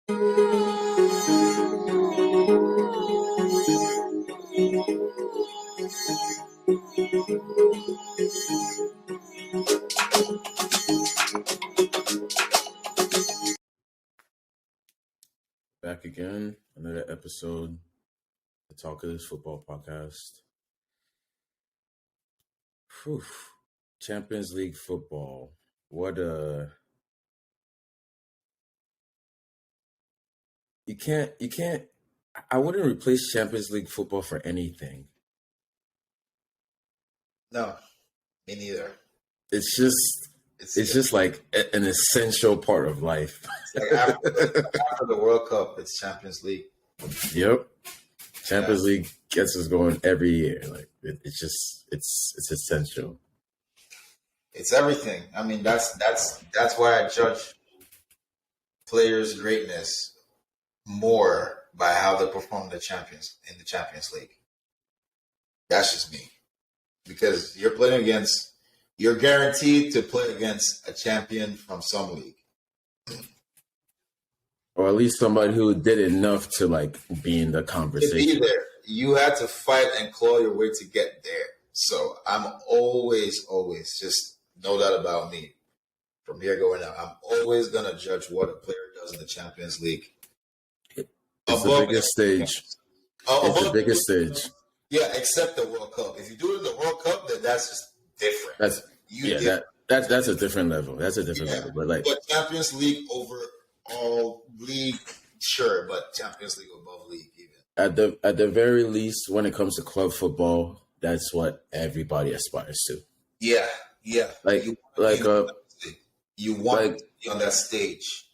Back again, another episode, the Talk of This Football Podcast. Whew. Champions League football. What you can't I wouldn't replace Champions League football for anything. No, me neither. It's just like an essential part of life. Like after the World Cup, it's Champions League. Yep. Champions League gets us going every year. Like it's essential. It's everything. I mean, that's why I judge players' greatness more by how they perform in the Champions League. That's just me. Because you're guaranteed to play against a champion from some league. Or at least somebody who did enough to like be in the conversation. To be there. You had to fight and claw your way to get there. So I'm always, just know that about me. From here going out, I'm always gonna judge what a player does in the Champions League. It's the biggest stage. It's the biggest stage. Yeah, except the World Cup. If you do it in the World Cup, then that's just different. That's a different level. That's a different level. But Champions League over all league, sure, but Champions League above league even. At the very least, when it comes to club football, that's what everybody aspires to. Yeah. You want to be on that stage.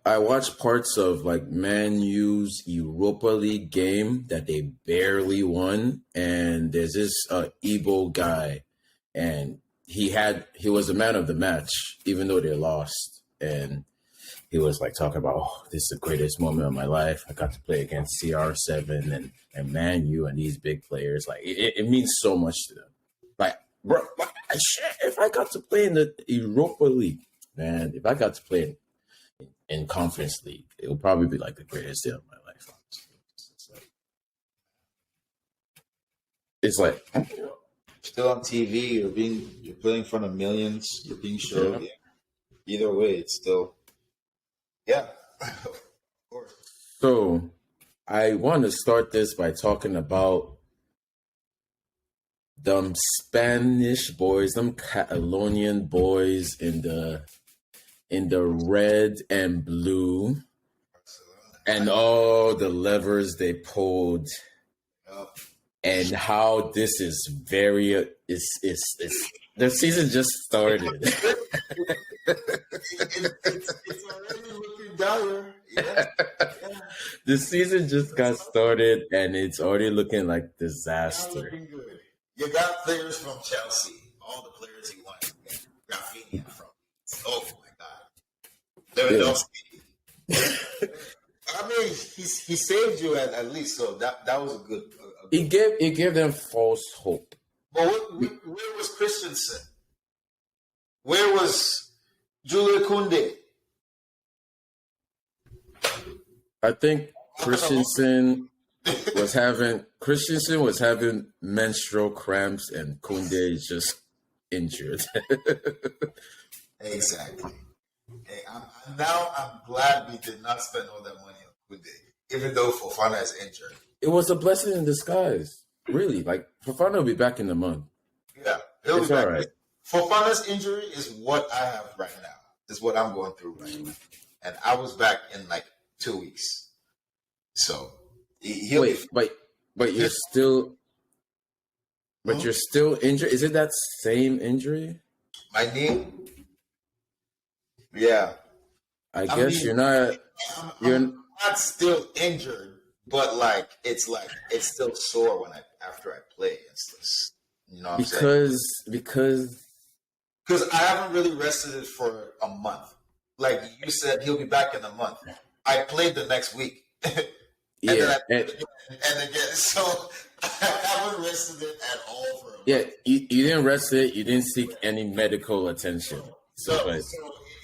I watched parts of like Man U's Europa League game that they barely won, and there's this Igbo guy, and he was the man of the match, even though they lost, and he was like talking about, oh, this is the greatest moment of my life. I got to play against CR7 and Man U and these big players. Like it means so much to them. Like, bro, if I got to play in the Europa League, man, if I got to play in Conference League, it will probably be like the greatest day of my life. It's like still on TV. You're playing in front of millions. You're being showed. Yeah. Either way, it's still of course. So I want to start this by talking about them Spanish boys, them Catalonian boys in the red and blue, and all the levers they pulled, and how this is the season just started. It's already looking dire. Yeah. The season just got started, and it's already looking like disaster. Looking good. You got players from Chelsea, all the players you want. Rafinha from. Oh my God. Lewandowski. I mean, he saved you at least, so that was a good. He gave them false hope. But where was Christensen? Where was Julia Koundé? I think Christensen was having menstrual cramps, and Koundé is just injured. Exactly. Hey, I'm glad we did not spend all that money on Koundé, even though Fofana is injured. It was a blessing in disguise, really. Like Fofana will be back in a month. Yeah, he'll be back. All right. Fofana's injury is what I have right now. Is what I'm going through right now, and I was back in like 2 weeks. So he'll but you're still injured. Is it that same injury? My knee. Yeah. I guess you're not. I'm not still injured, but it's still sore after I play. It's you know what I'm saying? Because I haven't really rested it for a month. Like you said, he'll be back in a month. I played the next week. and again, so I haven't rested it at all for a month. Yeah, you didn't rest it. You didn't seek any medical attention. So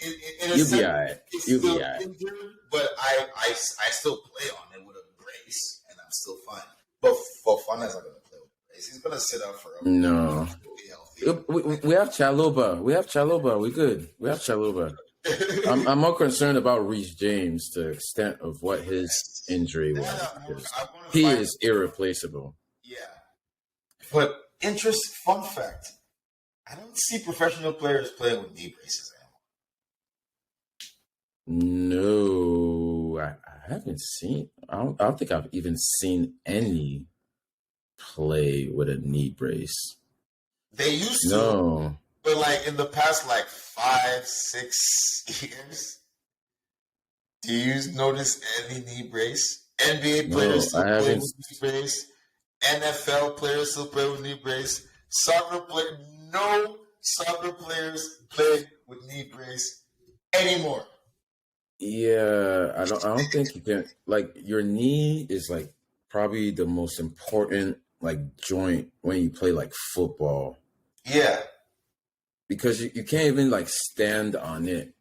in a You'll be sense, alright. it's You'll be still alright. injured, but I still play on it with a brace, and I'm still fine. But for Funa's not gonna play with a brace. He's gonna sit out for a No. be healthy. We have Chaloba. We have Chaloba. We good. We have Chaloba. I'm more concerned about Reece James, the extent of what his injury was. He is irreplaceable. Yeah. But fun fact, I don't see professional players playing with knee braces anymore. No, I haven't seen. I don't think I've even seen any play with a knee brace. They used to, No. but like in the past, like 5-6 years, do you notice any knee brace? NBA players still play with knee brace. NFL players still play with knee brace. No soccer players play with knee brace anymore. Yeah, I don't think you can. Like, your knee is like probably the most important like joint when you play like football. Yeah, because you can't even like stand on it.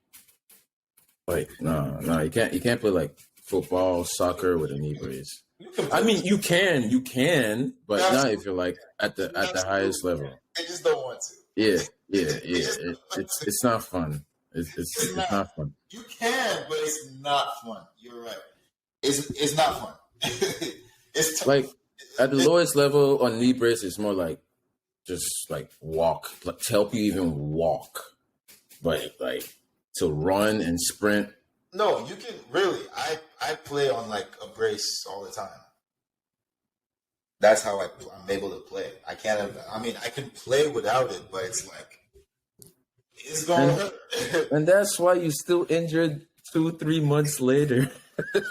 Like no, you can't play like football, soccer with a kney brace. I mean, you can, but not if you're like at the highest level. They just don't want to. Yeah. It's not fun. It's not fun. You can, but it's not fun. You're right. It's not fun. It's like at the lowest level on knee brace, it's more like just like walk, like to help you even walk, but like to run and sprint. No, you can really. I play on like a brace all the time. That's how I'm able to play. I can play without it, but it's like it's gonna hurt. And that's why you still injured 2-3 months later. It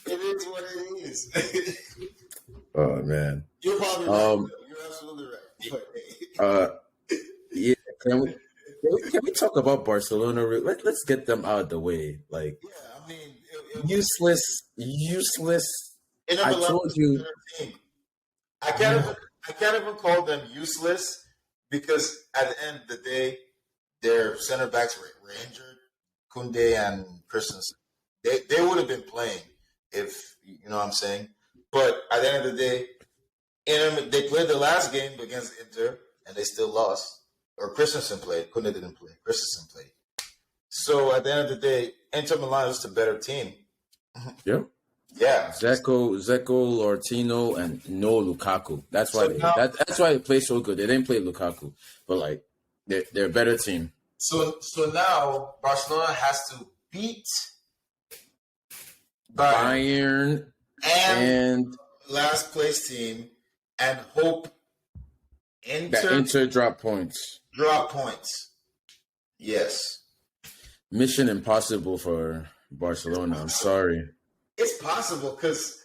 is what it is. Oh man, you're probably right. You're absolutely right. Yeah. Can we talk about Barcelona? Let's get them out of the way. Like, yeah, I mean, useless. I told you. I can't even call them useless because at the end of the day, their center backs were injured. Kunde and Christensen. They would have been playing if you know what I'm saying. But at the end of the day, they played the last game against Inter and they still lost. Or Christensen played. Kunde didn't play. Christensen played. So at the end of the day, Inter Milan is the better team. Yep. Yeah. Zeko, Ortino, and no Lukaku. That's why that's why they play so good. They didn't play Lukaku, but like they're a better team. So now Barcelona has to beat Bayern and last place team and hope Inter drop points. Drop points. Yes. Mission impossible for Barcelona. I'm sorry. It's possible because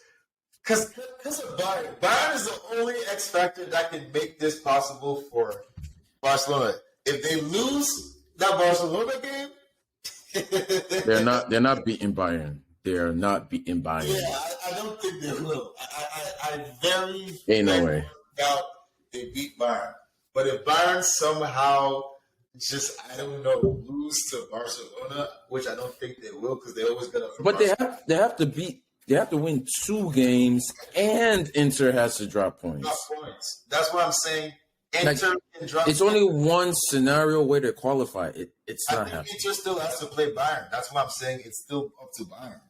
of Bayern. Bayern is the only X factor that can make this possible for Barcelona. If they lose that Barcelona game, they're not beating Bayern. They are not beating Bayern. Yeah, I don't think they will. I very ain't no way doubt they beat Bayern. But if Bayern somehow just lose to Barcelona, which I don't think they will because they always gonna. But they have to win 2 games, and Inter has to drop points. That's what I'm saying. Inter can drop. It's only one scenario where they qualify. It's not happening. Inter still has to play Bayern. That's what I'm saying. It's still up to Bayern.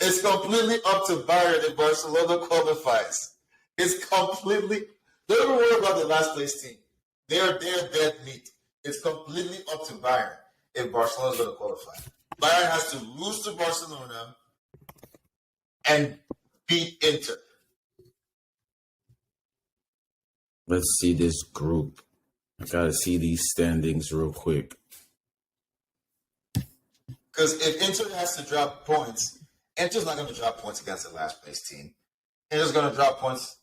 It's completely up to Bayern if Barcelona qualifies. It's completely. Don't even worry about the last place team. They're dead meat. It's completely up to Bayern if Barcelona's going to qualify. Bayern has to lose to Barcelona and beat Inter. Let's see this group. I gotta see these standings real quick. Because if Inter has to drop points, Inter's not going to drop points against the last place team. Inter's going to drop points.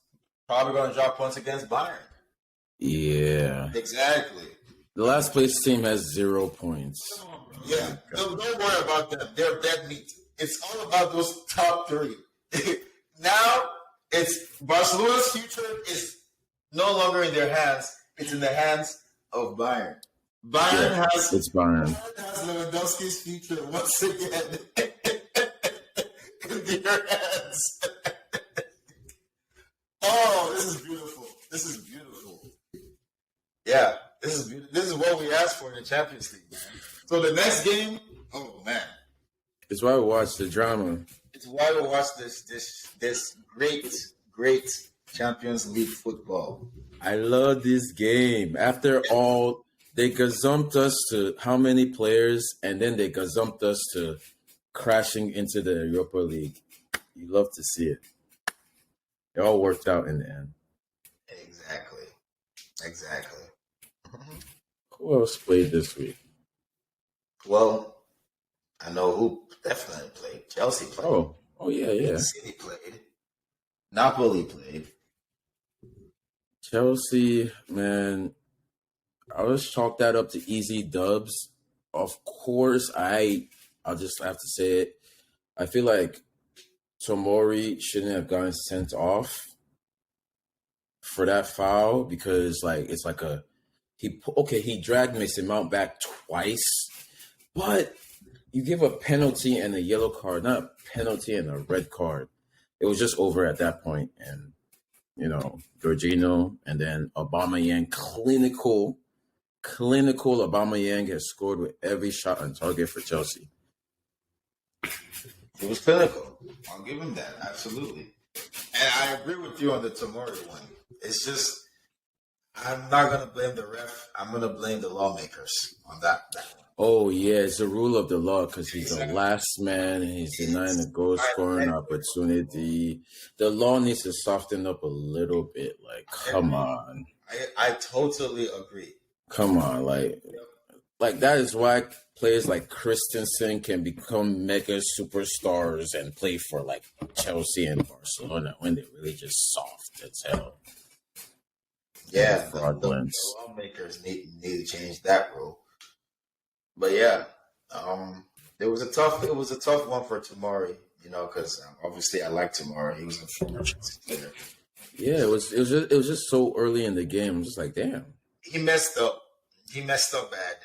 Probably going to drop points against Bayern. Yeah. Exactly. The last place team has 0 points. Yeah. Don't worry about them. They're dead meat. It's all about those top 3. Now, it's Barcelona's future is no longer in their hands. It's in the hands of Bayern. Bayern Yeah, has it's Bayern. Bayern has Lewandowski's future once again in their hands. Oh, this is beautiful. This is beautiful. Yeah, this is beautiful. This is what we asked for in the Champions League, man. So the next game, oh man, It's why we watch the drama. it's why we watch this great Champions League football. I love this game. After all, they gazumped us to how many players, and then they gazumped us to crashing into the Europa League. You love to see it. It all worked out in the end. Exactly. Exactly. Who else played this week? Well, I know who definitely played. Chelsea played. Oh yeah. City played. Napoli played. Chelsea, man, I just chalk that up to easy dubs. Of course, I'll just have to say it. I feel like Tomori shouldn't have gotten sent off for that foul because it's like he dragged Mason Mount back twice, but you give a penalty and a yellow card, not a penalty and a red card. It was just over at that point, and Jorginho and then Aubameyang, clinical Aubameyang has scored with every shot on target for Chelsea. It was clinical. I'll give him that. Absolutely. And I agree with you on the Tomori one. It's just, I'm not going to blame the ref. I'm going to blame the lawmakers on that one. Oh, yeah, it's a rule of the law because he's the last man and he's denying the goal scoring opportunity. The law needs to soften up a little bit. Like, come on. I totally agree. Come on. Like that is why players like Christensen can become mega superstars and play for like Chelsea and Barcelona when they're really just soft as hell. Yeah, fraudulent. The lawmakers need to change that rule. But yeah, it was a tough one for Tomori, because obviously I like Tomori. He was a former Chelsea player. Yeah, it was just so early in the game. I'm just like, damn. He messed up. He messed up bad.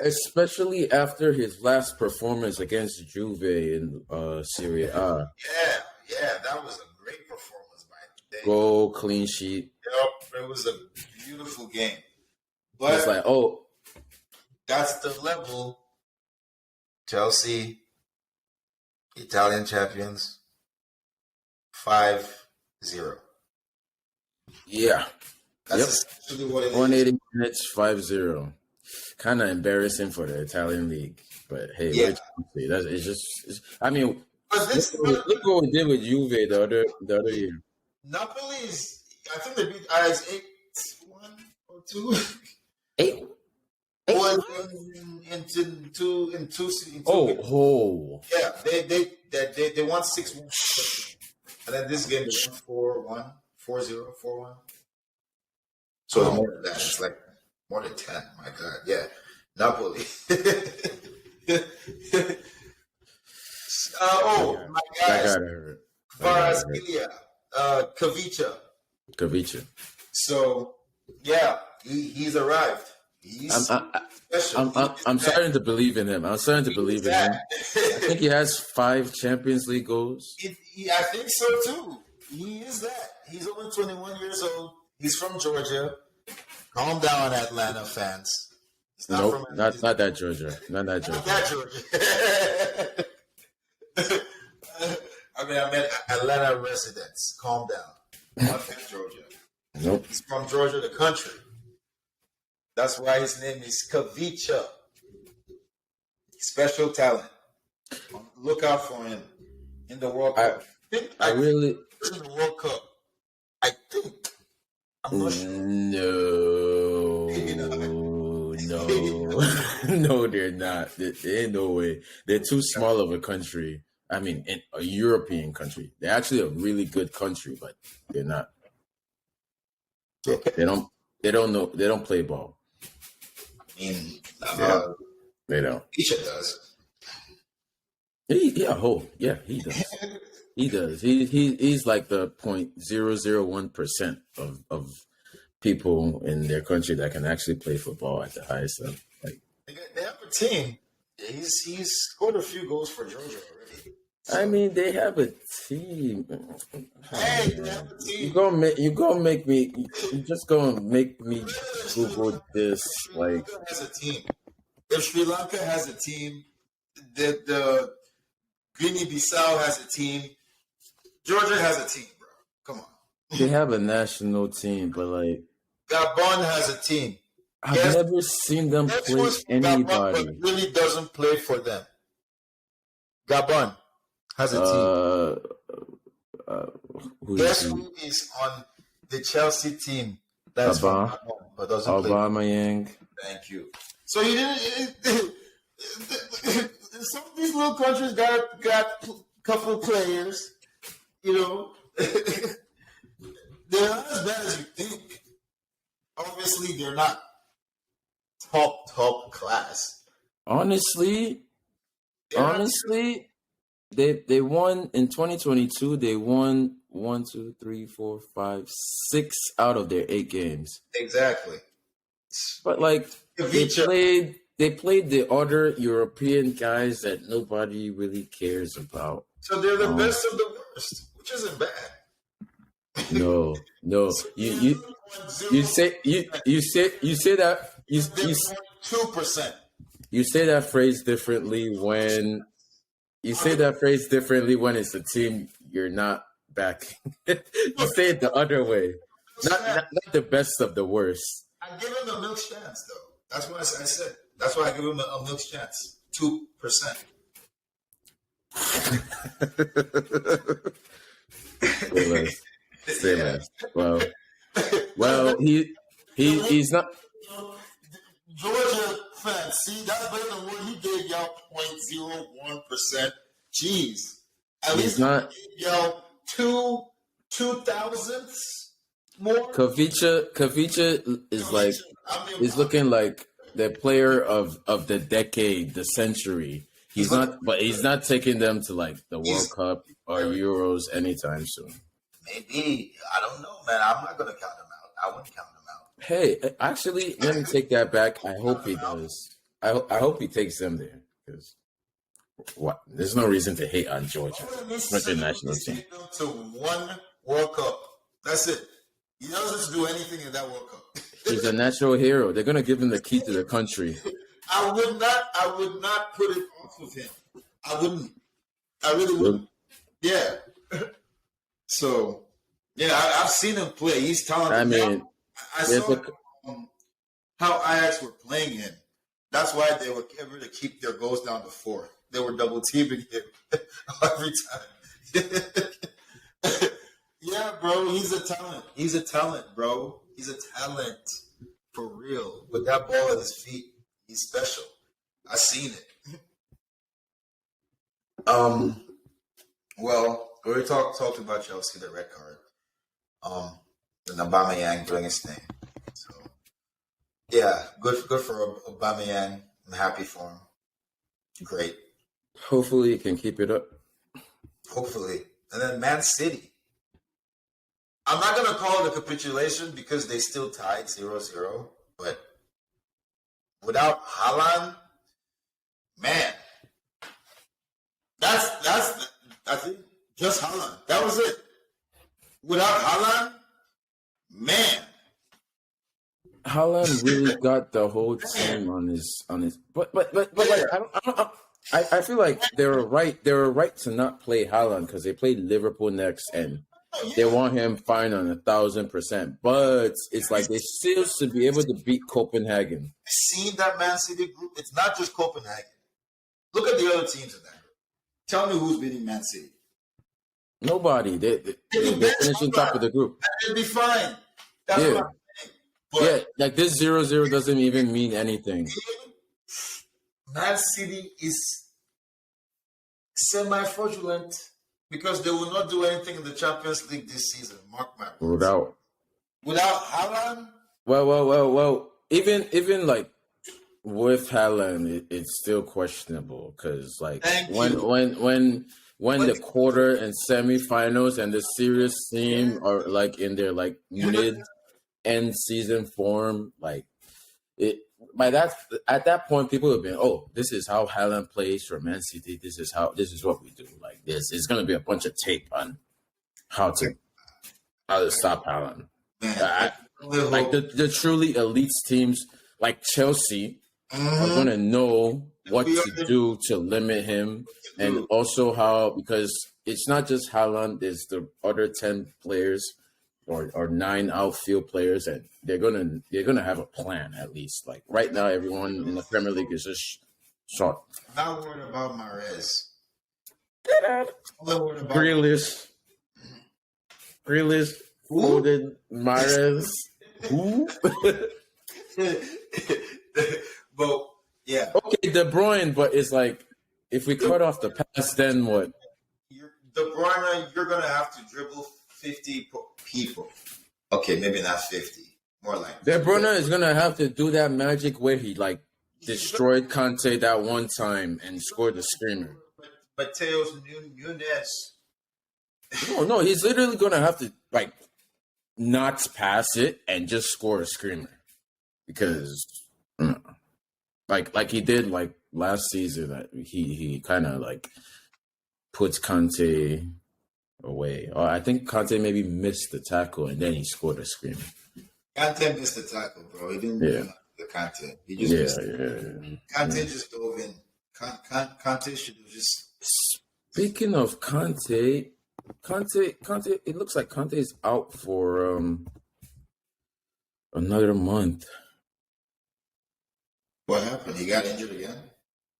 Especially after his last performance against Juve in Serie A. Yeah, that was a great performance by him. Goal, clean sheet. Yep, it was a beautiful game. But it's like, that's the level. Chelsea, Italian champions, 5-0. Yeah. That's essentially what it is. 180 minutes, 5-0. Kind of embarrassing for the Italian league. But hey, it's just I mean, look what we did with Juve the other year. Napoli is, I think they beat Ajax 8-1 or 2. 8? Well, in two. Yeah, they won 6-1, and then this game they won 4-1, 4-0, 4-1. So more than that, it's like more than 10. My God, yeah, Napoli. My guys, Kvaratskhelia, Kavicha. So yeah, he's arrived. I'm starting to believe in him. I'm starting to believe in him. I think he has 5 Champions League goals. I think so too. He is that. He's only 21 years old. He's from Georgia. Calm down, Atlanta fans. Nope, not that Georgia. Not that Georgia. Not that Georgia. I meant Atlanta residents. Calm down. Not that Georgia. Nope. He's from Georgia, the country. That's why his name is Kavicha. Special talent. Look out for him in the World Cup. In the World Cup. I think. I'm not sure. No, they're not. There ain't no way. They're too small of a country. I mean, a European country. They're actually a really good country, but they're not. They don't know. They don't play ball. I mean, they don't. Isha does. He does. He does. He's like the 0.001% of people in their country that can actually play football at the highest level. Like, They have a team. He's scored a few goals for Georgia already. I mean, they have a team. Hey, they have a team. You just gonna make me Google this. Sri Like, Lanka has a team. If Sri Lanka has a team, the Guinea-Bissau has a team. Georgia has a team, bro. Come on. they have a national team, but like, Gabon has a team. I've never seen them Guess play who's from Gabon anybody. but really doesn't play for them? Gabon has a team. Guess who is on the Chelsea team? That's from Gabon, but doesn't play. Aubameyang. Thank you. So you didn't. Some of these little countries got a couple of players. You know, they're not as bad as you think. Obviously, they're not top class. Honestly, they won in 2022. They won 1, 2, 3, 4, 5, 6 out of their 8 games. Exactly. But like they played the other European guys that nobody really cares about. So they're the best of the worst, which isn't bad. No. You say that you 2%. You say that phrase differently when it's a team you're not backing. You say it the other way. Not the best of the worst. I give him a milk chance, though. That's what I said. That's why I give him a milk chance. 2%. Say less. Well, he's not. Georgia fans, see, that's better than what he gave y'all 0.01%. Jeez. At least he's not. He gave y'all 2,000 more. Kavicha is looking like the player of the decade, the century. He's not taking them to like the World Cup or Euros anytime soon. Maybe. I don't know, man. I'm not gonna count him out. I wouldn't count him out. Hey, actually, let me take that back. I hope he does. I hope he takes them there because what? There's no reason to hate on Georgia. National team. To one World Cup. That's it. He doesn't do anything in that World Cup. He's a natural hero. They're gonna give him the key to the country. I would not put it off of him. I wouldn't. I really wouldn't. Yeah. So, yeah, I've seen him play. He's talented. I mean, I saw how Ajax were playing him. That's why they were able to keep their goals down to 4. They were double teaming him every time. Yeah, bro, he's a talent. He's a talent, bro. He's a talent for real. With that ball at his feet, he's special. I seen it. Well, we already talked about Chelsea, the red card. And Aubameyang doing his thing. So, yeah, good for Aubameyang. I'm happy for him. Great. Hopefully, he can keep it up. Hopefully, and then Man City. I'm not gonna call it a capitulation because they still tied 0-0, but without Haaland, man, that's it. Just Haaland. That was it. Without Haaland, man. Haaland really got the whole team on his. But like I feel like they were right to not play Haaland because they played Liverpool next and they want him fine on 1,000%. But it's like they still should be able to beat Copenhagen. Seen that Man City group? It's not just Copenhagen. Look at the other teams in that group. Tell me who's beating Man City. Nobody. They're finishing top of the group. They'll be fine. That's what I'm saying. But yeah, like this 0-0 doesn't even mean anything. Man City is semi-fraudulent because they will not do anything in the Champions League this season. Mark my words. Without Haaland? Well. Even like with Haaland, it's still questionable because like when the quarter and semifinals and the serious team are like in their like end season form, like it by that at that point people have been, oh, this is how Haaland plays for Man City. This is what we do. Like this, it's gonna be a bunch of tape on how to stop Haaland. Man, Like the truly elite teams like Chelsea are gonna know what to do to limit him, and also how, because it's not just Haaland, there's the other 10 players or 9 outfield players, and they're gonna have a plan at least. Like right now, everyone in the Premier League is just short. Not worried about Mahrez. Grealish, Foden, Mahrez. Who? But yeah, okay, De Bruyne. But it's like, if we cut off the pass, then what? De Bruyne, you're gonna have to dribble 50 people. Okay, maybe not 50. More like De Bruyne is gonna have to do that magic where he like destroyed Conte that one time and scored the screamer. But Mateo's Nunes. No, he's literally gonna have to like not pass it and just score a screamer, because like he did like last season, that he kind of like puts Conte away. Or I think Conte maybe missed the tackle and then he scored a screamer. Conte missed the tackle, bro. He didn't do the Conte. He just missed it. Conte just dove in. Conte should have just. Speaking of Conte, it looks like Conte is out for another month. What happened? He got injured again?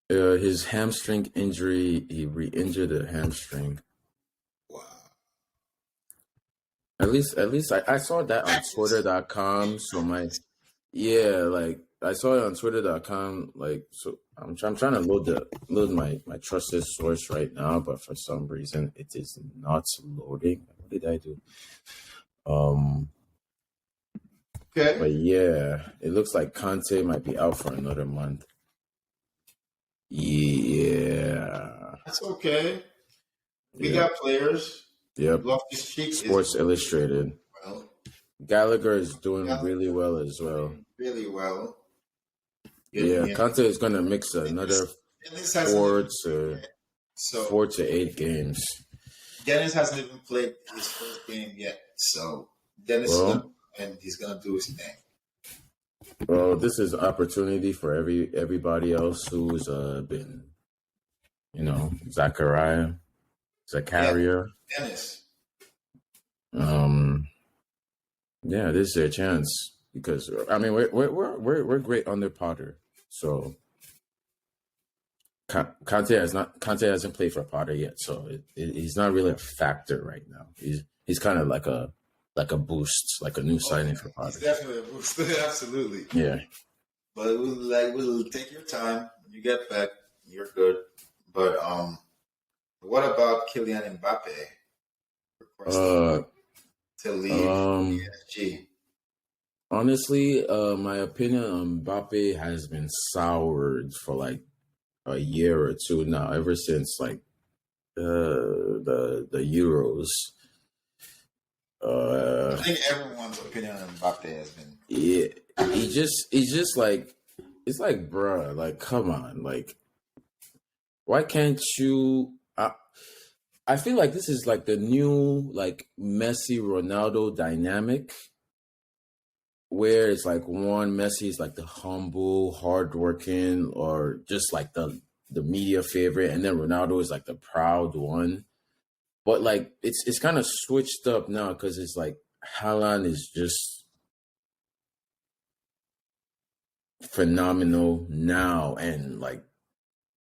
His hamstring injury, he re-injured a hamstring. Wow. At least I saw that on Twitter.com. So like I saw it on Twitter.com. Like, so I'm trying to load my trusted source right now, but for some reason it is not loading. What did I do? Okay. But yeah, it looks like Conte might be out for another month. Yeah. That's okay. We got players. Yep. Sports Illustrated. Well, Gallagher is doing really well as well. Really well. Yeah, Conte is going to mix another 4 to 8 games. Dennis hasn't even played his first game yet, so Dennis and he's going to do his thing. Well, this is opportunity for everybody else who's been, Zachariah. Yeah, Dennis. Yeah, this is their chance, because I mean we're great under Potter, so Conte hasn't played for Potter yet, so he's not really a factor right now. He's kind of like a boost, like a new signing for Potter. He's definitely a boost, absolutely. Yeah, but we'll take your time. When you get back, you're good. But what about Kylian Mbappe? To leave PSG. Honestly, my opinion on Mbappe has been soured for like a year or two now, ever since like the Euros. I think everyone's opinion on Mbappe has been. Yeah, he's just like, it's like, bruh, like, come on, like, why can't you? I feel like this is like the new like Messi Ronaldo dynamic, where it's like Messi is like the humble, hardworking, or just like the media favorite, and then Ronaldo is like the proud one. But like it's kind of switched up now, because it's like Haaland is just phenomenal now, and like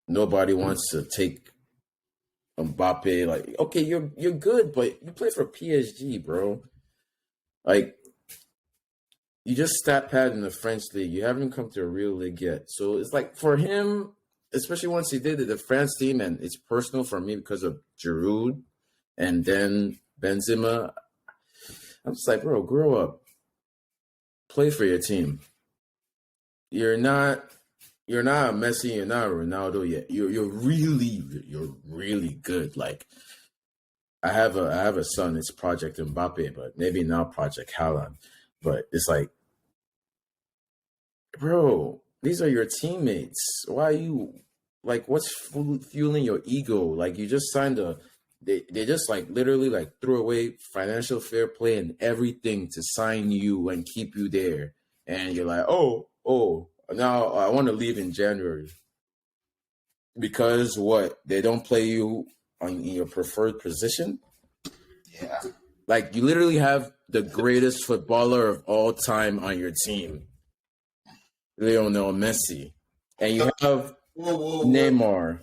nobody wants to take Mbappe. Like, okay, you're good, but you play for PSG, bro. Like, you just stat pad in the French league. You haven't come to a real league yet. So it's like, for him, especially once he did it, the France team, and it's personal for me because of Giroud and then Benzema. I'm just like, bro, grow up. Play for your team. You're not a Messi, you're not a Ronaldo yet. You're really good. Like, I have a son, it's Project Mbappe, but maybe now Project Haaland. But it's like, bro, these are your teammates. Why are you like? What's fueling your ego? Like you just signed a. They just like literally like threw away financial fair play and everything to sign you and keep you there, and you're like, oh, now I want to leave in January because what they don't play you in your preferred position. Yeah. Like you literally have the greatest footballer of all time on your team, Lionel Messi, and you have Whoa. Neymar.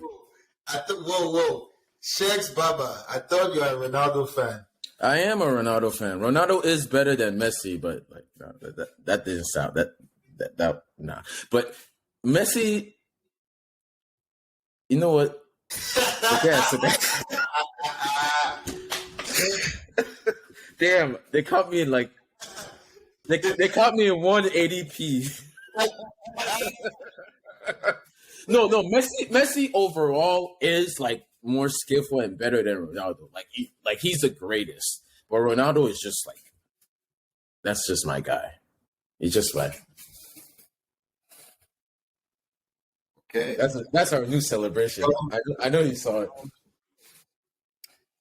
Whoa. Shakes Baba. I thought you were a Ronaldo fan. I am a Ronaldo fan. Ronaldo is better than Messi, but like no, that didn't sound that nah. But Messi, you know what? So damn, they caught me in like they caught me in 180p. No, Messi overall is like more skillful and better than Ronaldo. Like he's the greatest. But Ronaldo is just like that's just my guy. He's just like Okay. that's our new celebration. I know you saw it.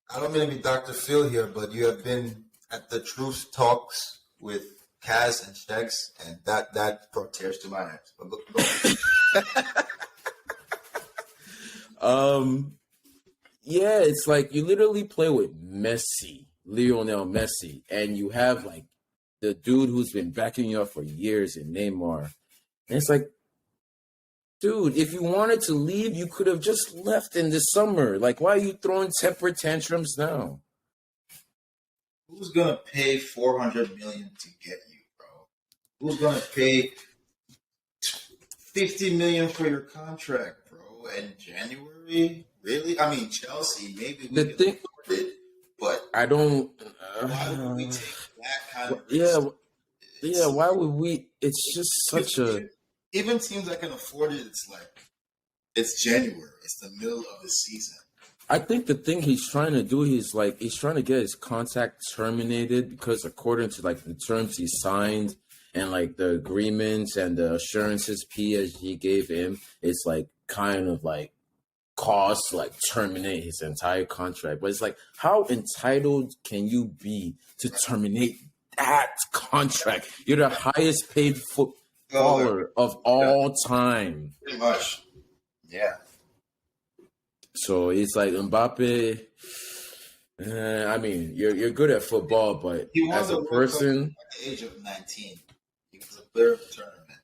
I don't mean to be Dr. Phil here, but you have been at the Truth Talks with Kaz and Shex, and that brought tears to my eyes. But go. Yeah, it's like you literally play with Messi, Lionel Messi, and you have like the dude who's been backing you up for years in Neymar. And it's like, dude, if you wanted to leave, you could have just left in the summer. Like, why are you throwing temper tantrums now? Who's gonna pay $400 million to get you, bro? Who's gonna pay $50 million for your contract, bro? In January, really? I mean, Chelsea, maybe we can afford it, but I don't. why would we take that kind of risk? Yeah. Why would we? It's just such a. Even teams that can afford it, it's like it's January. It's the middle of the season. I think the thing he's trying to do, he's trying to get his contract terminated because according to like the terms he signed and like the agreements and the assurances PSG gave him, it's like kind of like cause to like terminate his entire contract. But it's like, how entitled can you be to terminate that contract? You're the highest paid footballer of all time. Pretty much. Yeah. So it's like Mbappe. I mean, you're good at football, but as a person, at the age of 19, he was a player of the tournament.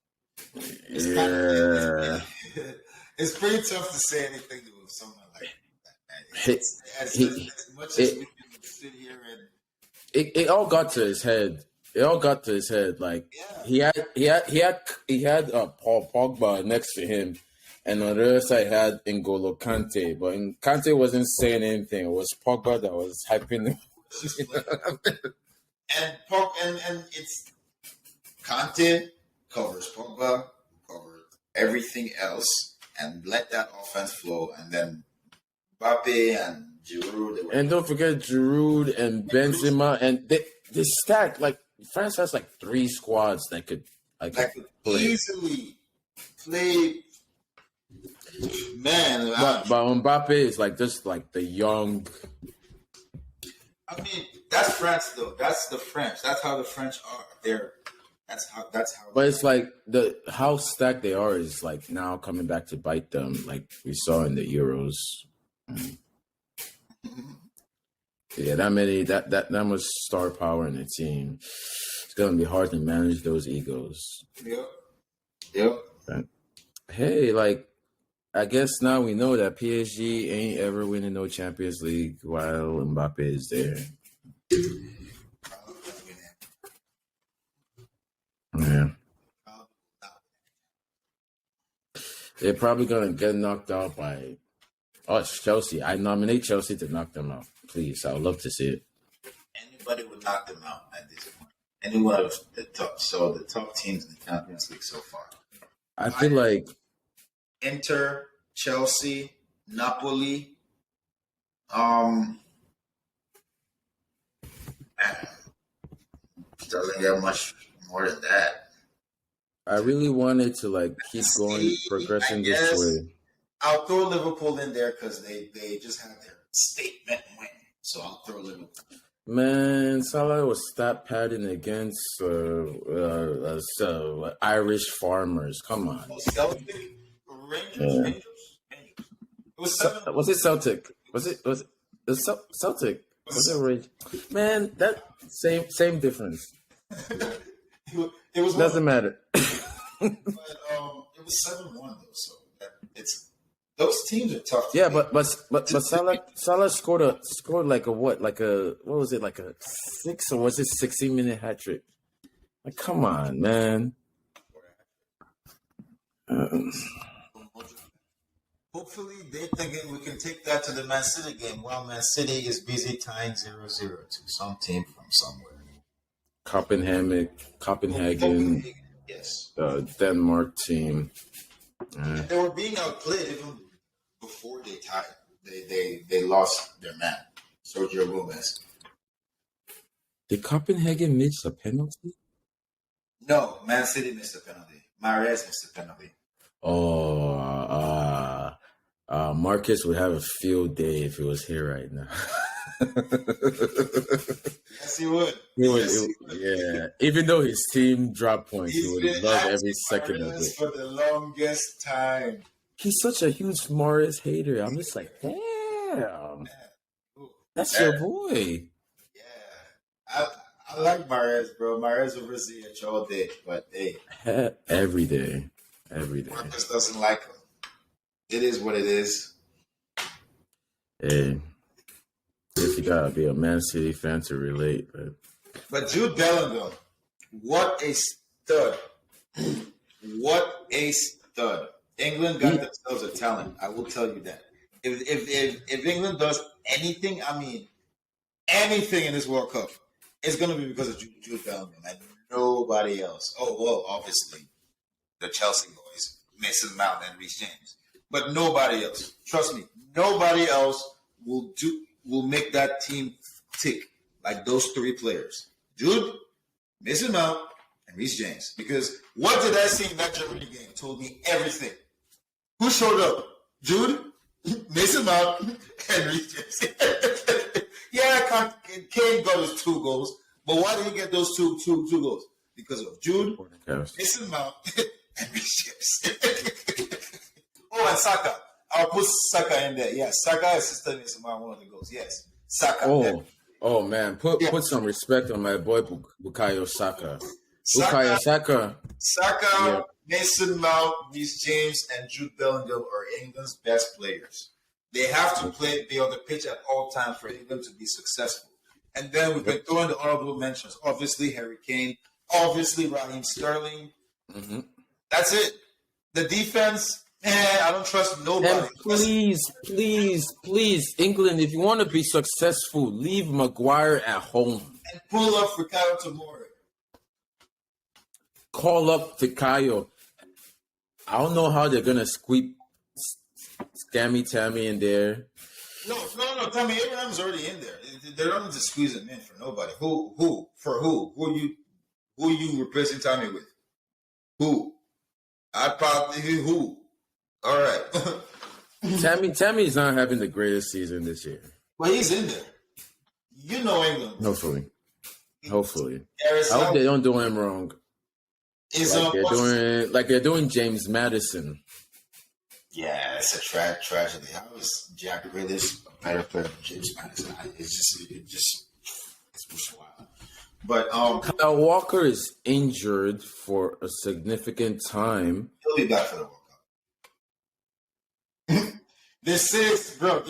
It's pretty tough to say anything to someone like that. As much as we can sit here and it all got to his head. It all got to his head. Like he had Paul Pogba next to him. And on the other side had N'Golo Kante, but Kante wasn't saying anything. It was Pogba that was hyping him. and it's Kante covers Pogba, covers everything else, and let that offense flow. And then Mbappe and Giroud. And don't forget Giroud and Benzema, and they stacked. Like France has like 3 squads that could easily play. Man, but Mbappe is like just like the young. I mean, that's France though. That's the French. That's how the French are. That's how. But it's like how stacked they are is like now coming back to bite them, like we saw in the Euros. Yeah, that much star power in the team. It's gonna be hard to manage those egos. Yep. But, hey, like. I guess now we know that PSG ain't ever winning no Champions League while Mbappe is there. Yeah. They're probably going to get knocked out by it's Chelsea. I nominate Chelsea to knock them out. Please, I would love to see it. Anybody would knock them out at this point. Any one of the top teams in the Champions League so far. I feel like Inter, Chelsea, Napoli, doesn't get much more than that. I really wanted to like keep going, I progressing this guess way. I'll throw Liverpool in there because they just had their statement win. So I'll throw Liverpool. Man, Salah was stat padding against Irish farmers. Come on. Celtic, Rangers, Yeah. Rangers. It was 7. Was it Celtic? Was it Celtic? Was it Rangers? Man, that same difference. It was Doesn't matter. but it was 7-1 though, so it's those teams are tough. Yeah, but Salah scored like a what was it, like a 6 or was it 60-minute hat trick? Like, come on, man. Hopefully, they're thinking we can take that to the Man City game while Man City is busy tying 0-0 to some team from somewhere. Copenhagen, Yes. Denmark team. They were being outplayed even before they tied. They lost their man, Sergio Gomez. Did Copenhagen miss a penalty? No, Man City missed a penalty. Mahrez missed a penalty. Oh, Marcus would have a field day if he was here right now. Yes, he would. Yeah. Even though his team dropped points, he would love every second of it. For the longest time. He's such a huge Morris hater. I'm just like, damn, that's your boy. Yeah, I like Mahrez, bro. Mahrez over ZH all day, but hey, every day. Marcus doesn't like him. It is what it is. Hey, if you gotta be a Man City fan to relate, but Jude Bellingham, what a stud! What a stud! England got themselves a talent. I will tell you that. If England does anything, I mean anything in this World Cup, it's going to be because of Jude Bellingham and nobody else. Oh well, obviously the Chelsea boys, Mason Mount and Reece James, but nobody else. Trust me, nobody else will make that team tick like those 3 players: Jude, Mason Mount, and Reece James. Because what did I see in that Germany game told me everything. Who showed up? Jude, Mason Mount, and Reece James. Yeah, Kane got his 2 goals, but why did he get those two goals? Because of Jude, Mason Mount, and Reece James. Oh, and Saka. I'll put Saka in there. Yeah, Saka assisted Mason Mount one of the goals. Yes, Saka. Oh man, put some respect on my boy Bukayo Saka. Bukayo Saka. Yeah. Mason Mount, Reece James, and Jude Bellingham are England's best players. They have to be on the pitch at all times for England to be successful. And then we've been throwing the honorable mentions. Obviously, Harry Kane. Obviously, Raheem Sterling. Mm-hmm. That's it. The defense, I don't trust nobody. And please, England, if you want to be successful, leave Maguire at home. And pull up for Kyle Tomori. Call up Fikayo. I don't know how they're gonna squeak Scammy Tammy in there. No. Tammy Abraham's already in there. They don't need to squeeze him in for nobody. Who? For who? Who are you replacing Tammy with? Who? I'd probably who? All right. Tammy's not having the greatest season this year. Well, he's in there. You know England. Hopefully. I hope they don't do him wrong. They're doing James Madison. Yeah, it's a tragedy. How is Jack Grealish a better player than James Madison? It's wild. But Kyle Walker is injured for a significant time. He'll be back for the World Cup. This is, bro.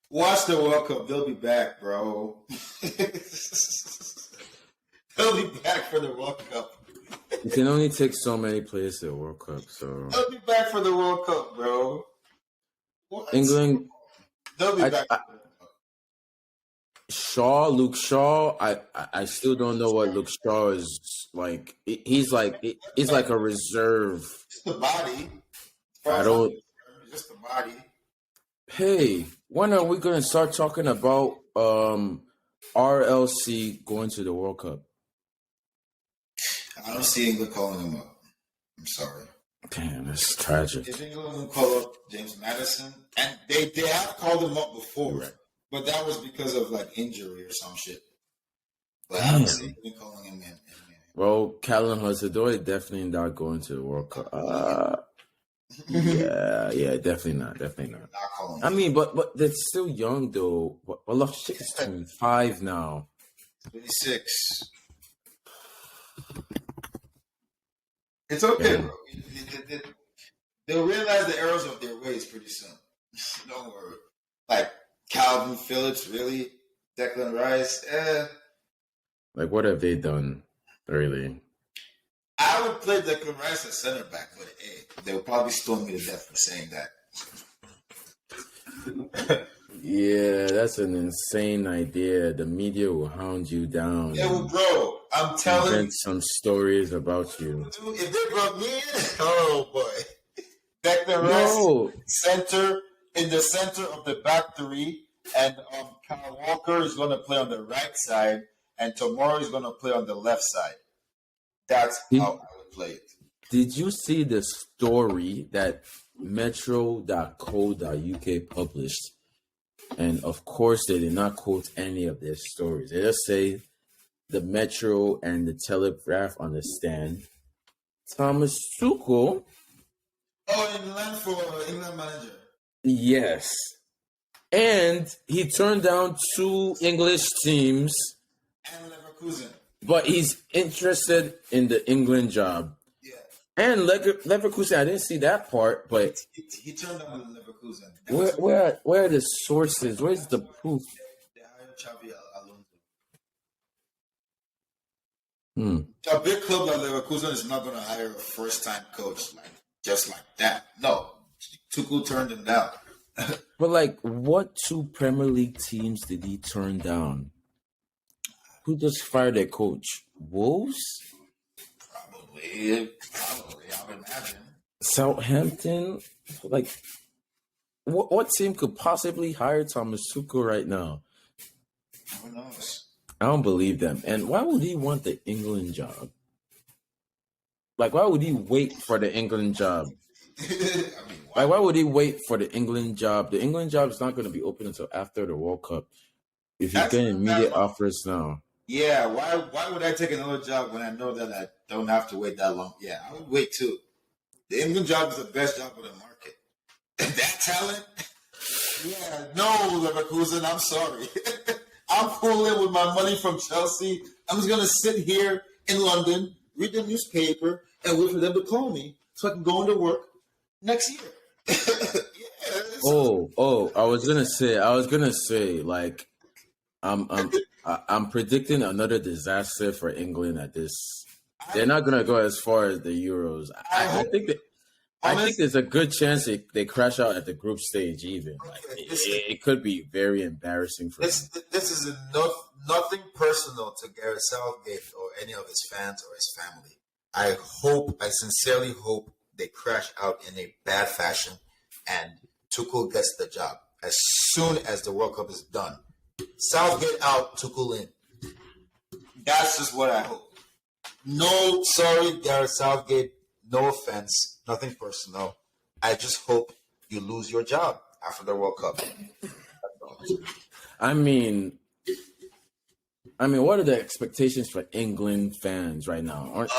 Watch the World Cup. They'll be back, bro. They'll be back for the World Cup. You can only take so many players to the World Cup, so they'll be back for the World Cup, bro. What? England. They'll be back. Luke Shaw. I still don't know what Luke Shaw is like. He's like a reserve. Just the body. Just the body. Hey, when are we gonna start talking about RLC going to the World Cup. I don't see England calling him up. I'm sorry. Damn, that's tragic. If England will call up James Madison, and they have called him up before, Right. but that was because of like injury or some shit. But Damn. I don't see England calling him in. Well, Callum Hudson-Odoi definitely not going to the World Cup. Yeah, definitely not. Not calling I him. mean, but they're still young though. But Loftus-Cheek is 25 now. 26. It's okay, bro. They'll realize the errors of their ways pretty soon. Don't worry. Like Calvin Phillips, really? Declan Rice? Like, what have they done, really? I would play Declan Rice as center back, but they would probably stone me to death for saying that. Yeah, that's an insane idea. The media will hound you down. Yeah, well, bro, I'm telling you. Invent some stories about you. Dude, if they brought me in, oh boy. Declan Rice, center, in the center of the back three, and Kyle Walker is going to play on the right side, and Tomori is going to play on the left side. That's how I would play it. Did you see the story that Metro.co.uk published? And of course, they did not quote any of their stories. They just say the Metro and the Telegraph understand. Thomas Tuchel. Oh, in line for England manager. Yes. And he turned down 2 English teams. And Leverkusen. But he's interested in the England job. Yeah. And Leverkusen, I didn't see that part, but he turned down Leverkusen. Where are the sources? Where's the proof? They hired Xabi Alonso. Hmm. A big club like Leverkusen is not going to hire a first-time coach just like that. No, Tuchel turned him down. But like, what 2 Premier League teams did he turn down? Who just fired their coach? Wolves? Probably, I would imagine. Southampton? Like, what team could possibly hire Thomas Tuchel right now? Who knows? I don't believe them. And why would he want the England job? Like, why would he wait for the England job? Why would he wait for the England job? The England job is not going to be open until after the World Cup. If he's getting immediate offers now. Yeah, why would I take another job when I know that I don't have to wait that long? Yeah, I would wait too. The England job is the best job on the market. That talent? Yeah, no, Leverkusen, I'm sorry. I'm pulling with my money from Chelsea. I'm just going to sit here in London, read the newspaper, and wait for them to call me so I can go into work next year. I was gonna say, like, I'm predicting another disaster for England at this. They're not gonna go as far as the Euros. I think there's a good chance they crash out at the group stage. Even it could be very embarrassing for them. This is nothing personal to Gareth Southgate or any of his fans or his family. I sincerely hope they crash out in a bad fashion and Tuchel gets the job as soon as the World Cup is done. Southgate out, Tuchel in. That's just what I hope. No, sorry, Gareth Southgate. No offense. Nothing personal. I just hope you lose your job after the World Cup. I mean, what are the expectations for England fans right now? Aren't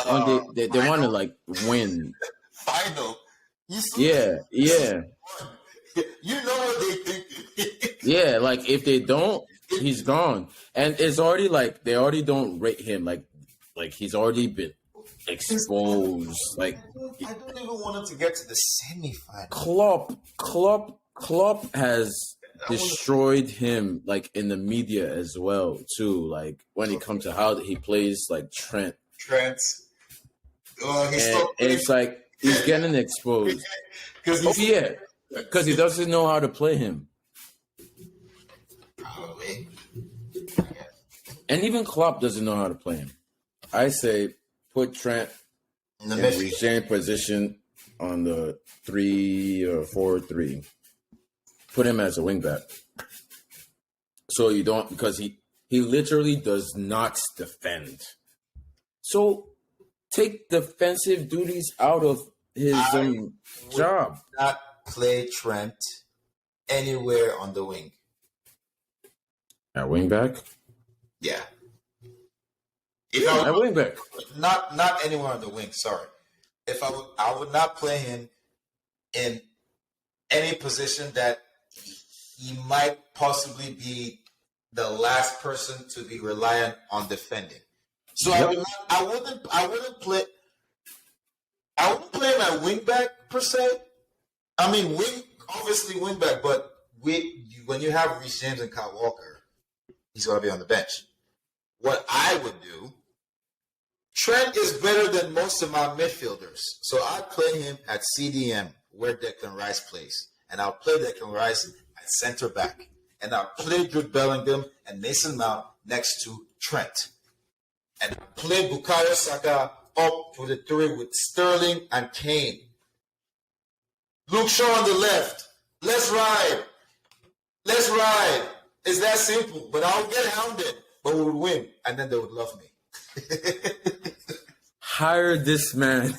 they want to like win? Final. Yeah. You know what they think. Yeah, like if they don't, he's gone. And it's already like they already don't rate him. Like he's already been exposed. Like I don't even want him to get to the semifinal. Klopp has destroyed him like in the media as well too. Like when it comes to how he plays like Trent. It's like he's getting exposed. Because he doesn't know how to play him. Probably. And even Klopp doesn't know how to play him. I say put Trent in Regine position on the 3 or 4-3. Put him as a wingback. So you don't, because He literally does not defend. So take defensive duties out of his I would job. not play Trent anywhere on the wing. At wingback? Yeah. At wingback. Not anywhere on the wing, sorry. If I would not play him in any position that he might possibly be the last person to be reliant on defending. So Yep. I wouldn't play him at wingback per se. I mean, obviously wingback, but when you have Reece James and Kyle Walker, he's going to be on the bench. What I would do, Trent is better than most of my midfielders, so I'd play him at CDM where Declan Rice plays, and I'll play Declan Rice at center back, and I'll play Jude Bellingham and Mason Mount next to Trent, and I'll play Bukayo Saka up for the three with Sterling and Kane. Luke Shaw on the left. Let's ride. Let's ride. It's that simple. But I'll get hounded, but we would win, and then they would love me. Hire this man.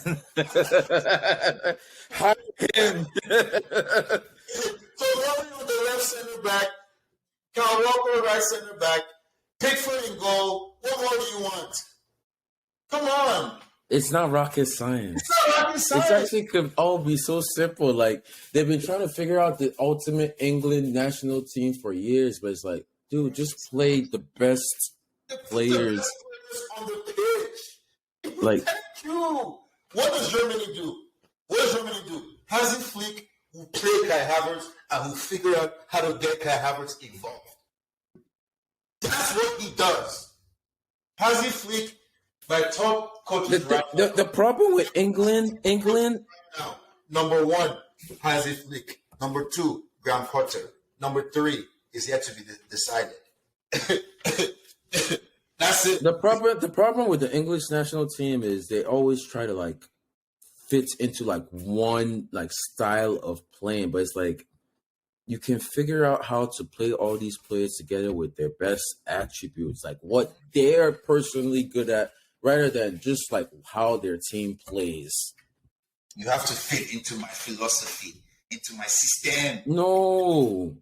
Hire him. So Rory with the left center back, Kyle Walker right center back, Pickford in goal. What more do you want? Come on. It's not rocket science. It's not rocket science. It actually could all be so simple. Like, they've been trying to figure out the ultimate England national team for years, but it's like, dude, just play the best players. On the pitch. Like, Thank you. What does Germany do? What does Germany do? Hansi Flick will play Kai Havertz and will figure out how to get Kai Havertz involved. That's what he does. Hansi Flick, my top coaches the problem with England, now, number one, Hansi Flick. Number two, Graham Potter. Number three is yet to be decided. That's it. the problem with the English national team is they always try to like fit into like one like style of playing, but it's like you can figure out how to play all these players together with their best attributes, like what they're personally good at, rather than just like how their team plays. You have to fit into my philosophy, into my system. No,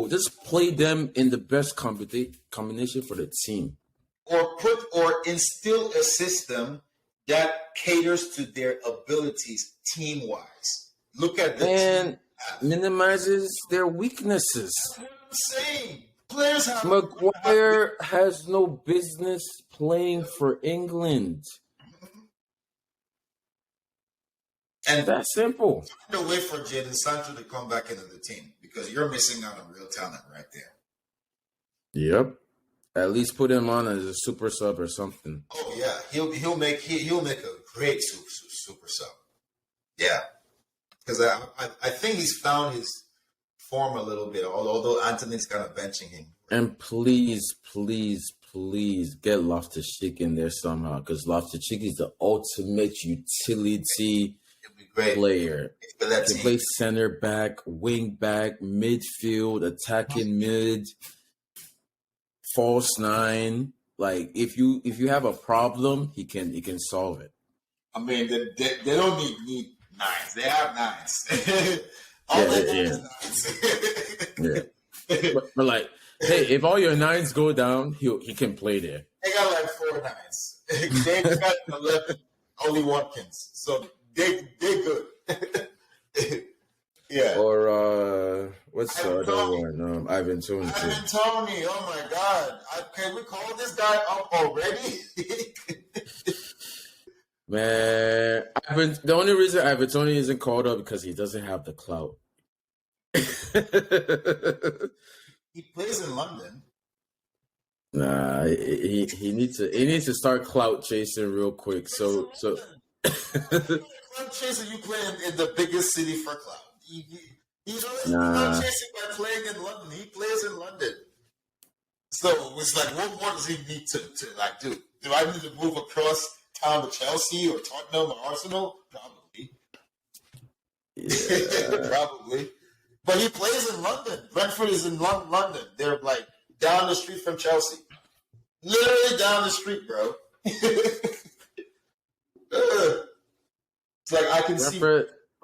just play them in the best combination for the team. Or instill a system that caters to their abilities team-wise. Look at the And minimizes their weaknesses. That's what I'm saying. Players have Maguire has no business playing for England. and That's simple. find a way for Jadon Sancho to come back into the team because you're missing out on real talent right there. Yep. At least put him on as a super sub or something. Oh yeah, he'll make a great super sub. Yeah, because I think he's found his form a little bit. Although Anthony's kind of benching him. And please get Loftus-Cheek in there somehow, because Loftus-Cheek is the ultimate utility It'll be great player. for that He team. plays center back, wing back, midfield, attacking mid, false nine. Like if you have a problem, he can solve it. I mean, they don't need nines. They have nines. All they need is nines. Yeah. But like, hey, if all your nines go down, he can play there. They got like 4 nines. They got 11, only Watkins. So they good. Yeah. Or what's the Ivan other Toney. one? Ivan Toney. Ivan Toney, oh my God. Can we call this guy up already? Man, the only reason Ivan Toney isn't called up because he doesn't have the clout. He plays in London. Nah, he needs to start clout chasing real quick. So Clout chasing, you play in the biggest city for clout. He's already clout chasing by playing in London. He plays in London. So it's like, what more does he need to like do? Do I need to move across town to Chelsea or Tottenham or Arsenal? Probably. yeah. Probably. But he plays in London. Brentford is in London. They're like down the street from Chelsea. Literally down the street, bro. It's like I can see.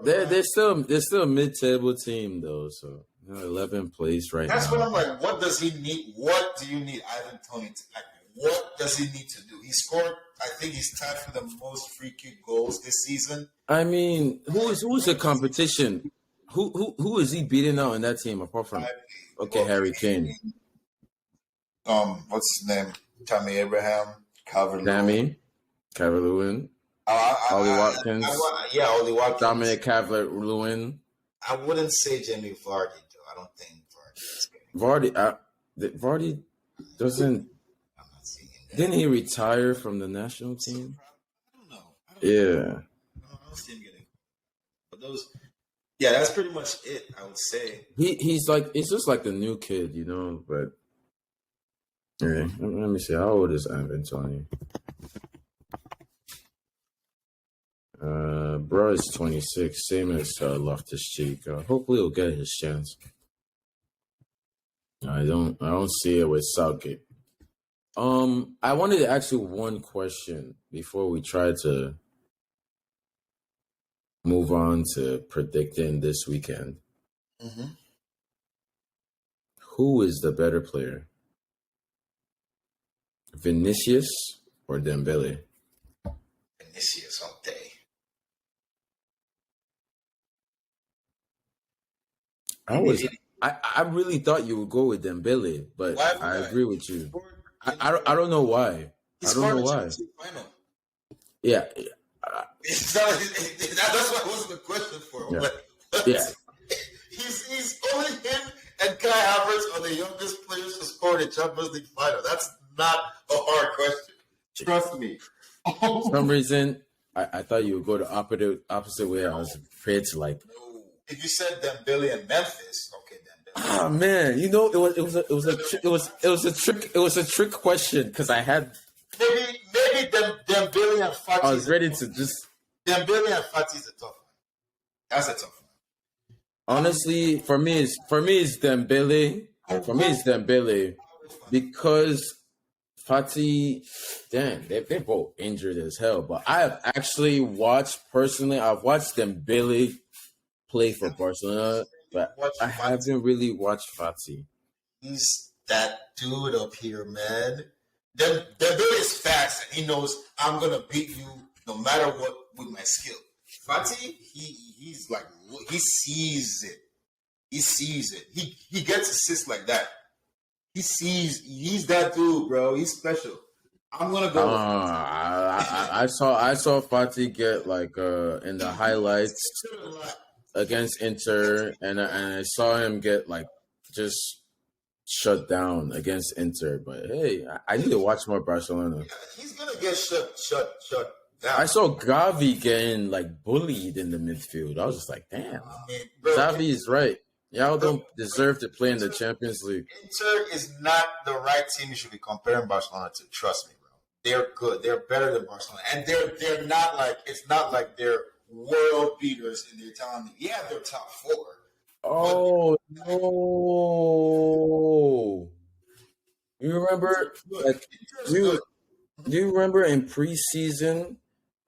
They're still a mid-table team though, so 11th place right That's now. what I'm like. What does he need? What do you need Ivan Toney to like? What does he need to do? He scored. I think he's tied for the most free kick goals this season. I mean, who is the competition? Who is he beating out in that team apart from Harry Kane? What's his name? Tammy Abraham, Calvert-Lewin, Ollie Watkins. Ollie Watkins. Dominic Calvert-Lewin. I wouldn't say Jamie Vardy, though. I don't think Vardy is good. Vardy doesn't. I'm not seeing that. Didn't he retire from the national team? I don't know. Yeah. I don't see him getting. But those. Yeah, that's pretty much it. I would say He's just like the new kid, you know. But yeah, let me see. How old is Ivan Toney? Bro is 26, same as Loftus-Cheek. Hopefully he'll get his chance. I don't see it with Southgate. I wanted to ask you one question before we try to move on to predicting this weekend. Mm-hmm. Who is the better player? Vinicius or Dembele? Vinicius all day. I really thought you would go with Dembele, but I agree with you. I don't know why. I don't know why. Yeah. That's what was the question for him. Yeah. But he's only him and Kai Havertz are the youngest players to score in the Champions League final. That's not a hard question. Trust me. For some reason, I thought you would go the opposite way. I was afraid to like. No. If you said Dembele and Memphis, okay, Dembele. Ah man, you know it was a trick question because I had. Maybe Dembele and Fati. I was ready to just. Dembele and Fati is a tough one. That's a tough one. Honestly, for me, it's Dembele. For me, it's Dembele because Fati, damn, they're both injured as hell. But I have actually watched Dembele play for Barcelona, but I haven't really watched Fati. He's that dude up here, man. Dembele is fast, and he knows I'm gonna beat you no matter what with my skill. Fati, he's like he sees it. He sees it. He gets assists like that. He's that dude, bro. He's special. I'm gonna go. I saw Fati get like in the highlights against Inter, and I saw him get like just shut down against Inter. But hey, I need to watch more Barcelona. Yeah, he's gonna get shut down. I saw Gavi getting like bullied in the midfield. I was just like, damn, Gavi is right. Y'all don't deserve to play in the Champions League. Inter is not the right team you should be comparing Barcelona to. Trust me, bro. They're good. They're better than Barcelona, and they're not like it's not like they're world beaters in their Italian league. Yeah, they're top four. Oh no! You remember like do you remember in preseason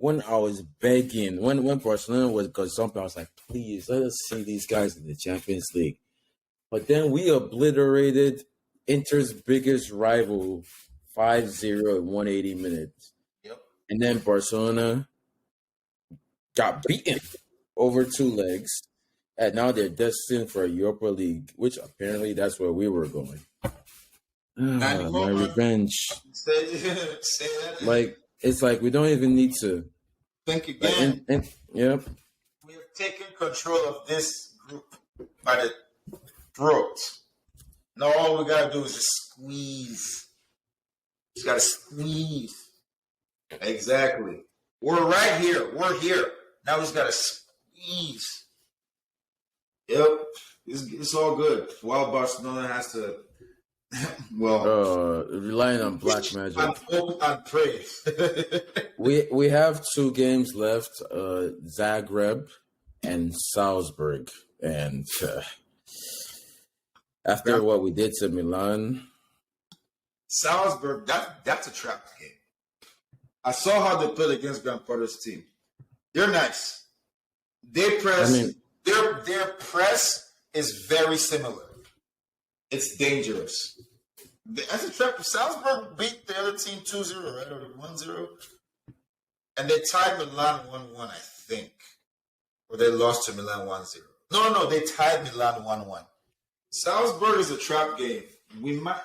when I was begging when Barcelona was gazumping, I was like, please let us see these guys in the Champions League. But then we obliterated Inter's biggest rival 5-0 in 180 minutes. Yep. And then Barcelona got beaten over two legs. And now they're destined for a Europa League, which apparently that's where we were going. My revenge. Say that. Like, it's like we don't even need to think again. Yep. We have taken control of this group by the throat. Now all we gotta do is just squeeze. Just gotta squeeze. Exactly. We're right here. We're here. Now we just gotta squeeze. Yep. It's all good. While Barcelona has to relying on black magic. And pray. we have 2 games left, Zagreb and Salzburg. And after what we did to Milan, Salzburg, that's a trap game. I saw how they played against Graham Potter's team. They're nice. They press. I mean, Their press is very similar. It's dangerous. That's a trap. Salzburg beat the other team 2-0, right? Or 1-0. And they tied Milan 1-1, I think. Or they lost to Milan 1-0. No, they tied Milan 1-1. Salzburg is a trap game. We might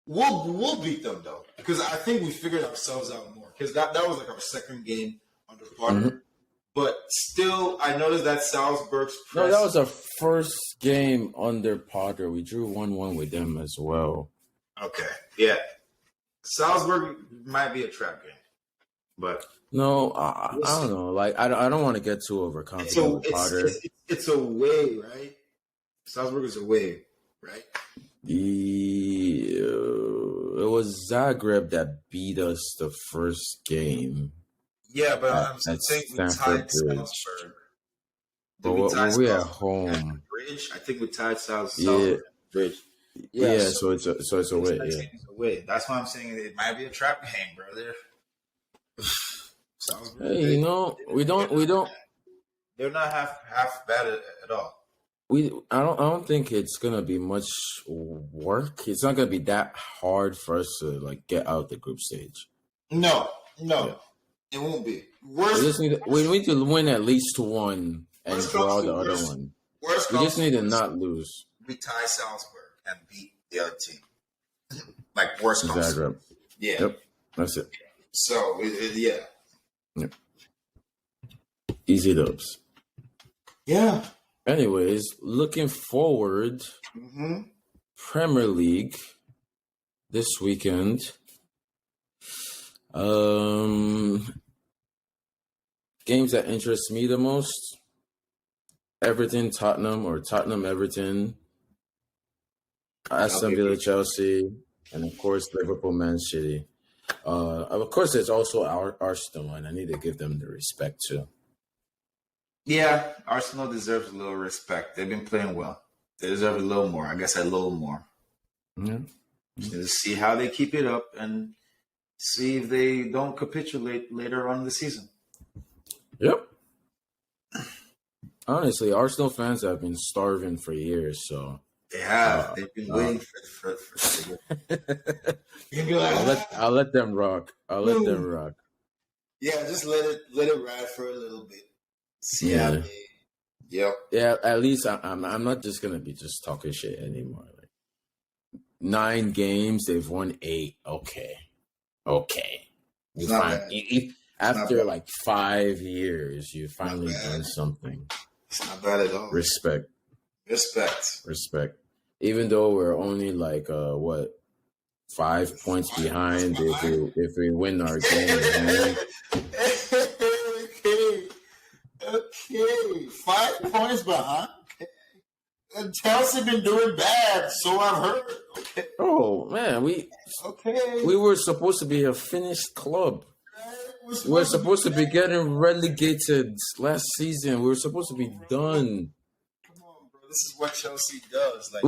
we'll beat them though. Because I think we figured ourselves out more. Because that was like our second game under Potter. Mm-hmm. But still, I noticed that Salzburg's press. No, that was our first game under Potter. We drew 1-1 with them as well. Okay. Yeah. Salzburg might be a trap game. But no, I don't know. Like I don't want to get too overconfident with Potter. It's a way, right? Salzburg is a way, right? It was Zagreb that beat us the first game. Yeah, but I'm saying we tied Salzburg. But we at home. Bridge? I think we tied Salzburg. Bridge. Yeah, so it's a way. Yeah. It's a way. That's why I'm saying it might be a trap game, brother. Hey, we don't. They're not half bad at all. I don't think it's gonna be much work. It's not gonna be that hard for us to like get out the group stage. No, it won't be. We need to win at least one and draw the other one. We just need to not lose. We tie Salzburg and beat the other team. Like worst comes. Zagreb. Yeah. Yep. That's it. So yeah. Yep. Easy dubs. Yeah. Anyways, looking forward, Premier League this weekend. Games that interest me the most: Everton, Tottenham, or Tottenham, Everton, Aston Villa, Chelsea, and of course Liverpool, Man City. Of course, there's also our Arsenal, and I need to give them the respect too. Yeah, Arsenal deserves a little respect. They've been playing well. They deserve a little more. I guess a little more. Yeah. To see how they keep it up and see if they don't capitulate later on in the season. Yep. Honestly, Arsenal fans have been starving for years, so they have. They've been waiting for I'll let them rock. Yeah, just let it ride for a little bit. See how they. Yep. Yeah, at least I'm not just gonna be just talking shit anymore. Like 9 games, they've won 8. Okay. After like 5 years, you finally done something. It's not bad at all. Respect. Even though we're only like 5 points behind if we win our game. Okay, 5 points behind. Okay. And Chelsea been doing bad, so I've heard. Okay. Oh man, we were supposed to be a finished club. We're supposed to be getting relegated last season. We were supposed to be done. Come on, bro. This is what Chelsea does. Like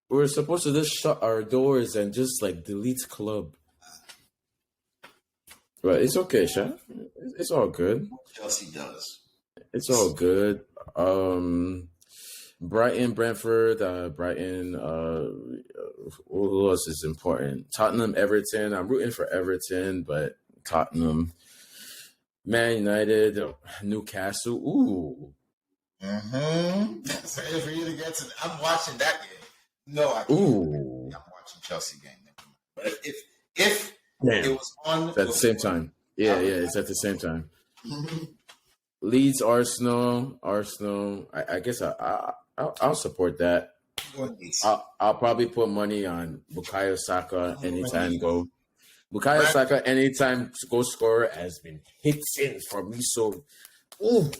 we're supposed to just shut our doors and just like delete club. But it's okay, Sha. It's all good. Chelsea does. It's all good. Brighton, Brentford, Brighton. Who else is important? Tottenham, Everton. I'm rooting for Everton, but Tottenham, Man United, Newcastle. Ooh. So for you to get to, I'm watching that game. No, I can't. Ooh. I'm watching Chelsea game. But if it was on it's at the same time. Yeah, it's at the same time. Leeds, Arsenal. I guess I'll support that. I'll probably put money on Bukayo Saka anytime goal. Bukayo Saka anytime goal scorer has been hitting for me. So, ooh.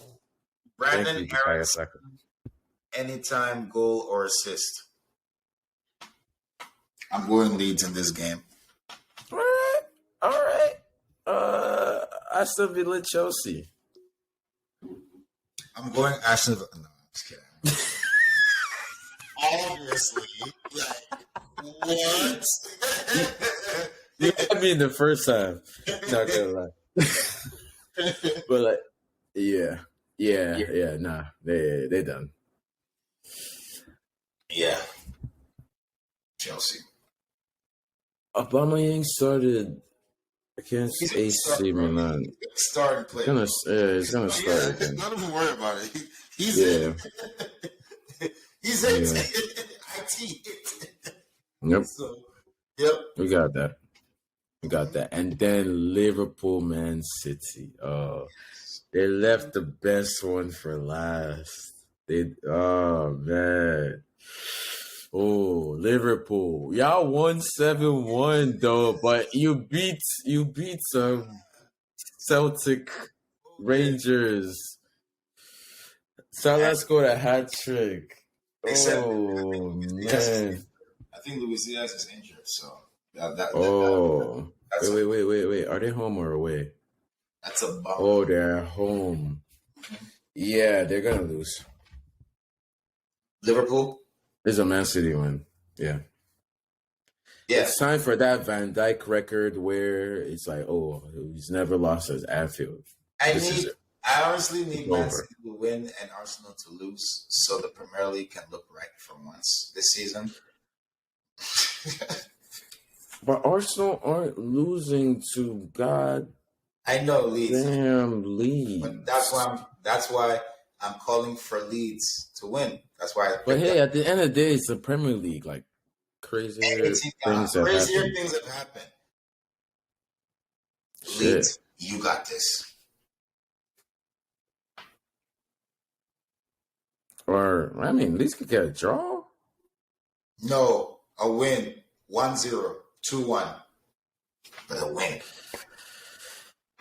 Brandon Harris, anytime goal or assist. I'm going Leeds in this game. All right. Aston Villa, Chelsea. I'm going Aston Villa. No, I'm just kidding. Obviously, What? You, you had me the first time. Not gonna lie. But like, yeah. Nah, they done. Yeah, Chelsea. Aubameyang started against He's gonna start, AC bro. Milan. He's gonna start and play. He's gonna start again. Don't even worry about it. He's Yeah, it. He's it. yeah. IT. Yep, So, yep. we got that. We got that. And then Liverpool, Man City. They left the best one for last. Oh man. Oh, Liverpool. Y'all won 7-1 though, but you beat Celtic Rangers. Salah scored a hat trick. Except, Oh man. I think Luis Diaz is injured, so Oh. that's Wait. Are they home or away? that's a bummer. Oh, they're home. Yeah, they're gonna lose. Liverpool. It's a Man City one. Yeah. Yeah, It's time for that Van Dijk record where it's like, oh, he's never lost at Anfield. I honestly need It's Man over. City to win and Arsenal to lose, so the Premier League can look right for once this season. But Arsenal aren't losing to God I know Leeds, damn Leeds. but that's why I'm calling for Leeds to win. That's why. But hey, at the end of the day, it's the Premier League. Like crazier things have Crazier happened. things have happened. Shit. Leeds, you got this. Or I mean, Leeds could get a draw. No, a win. 1-0, 2-1. But a win.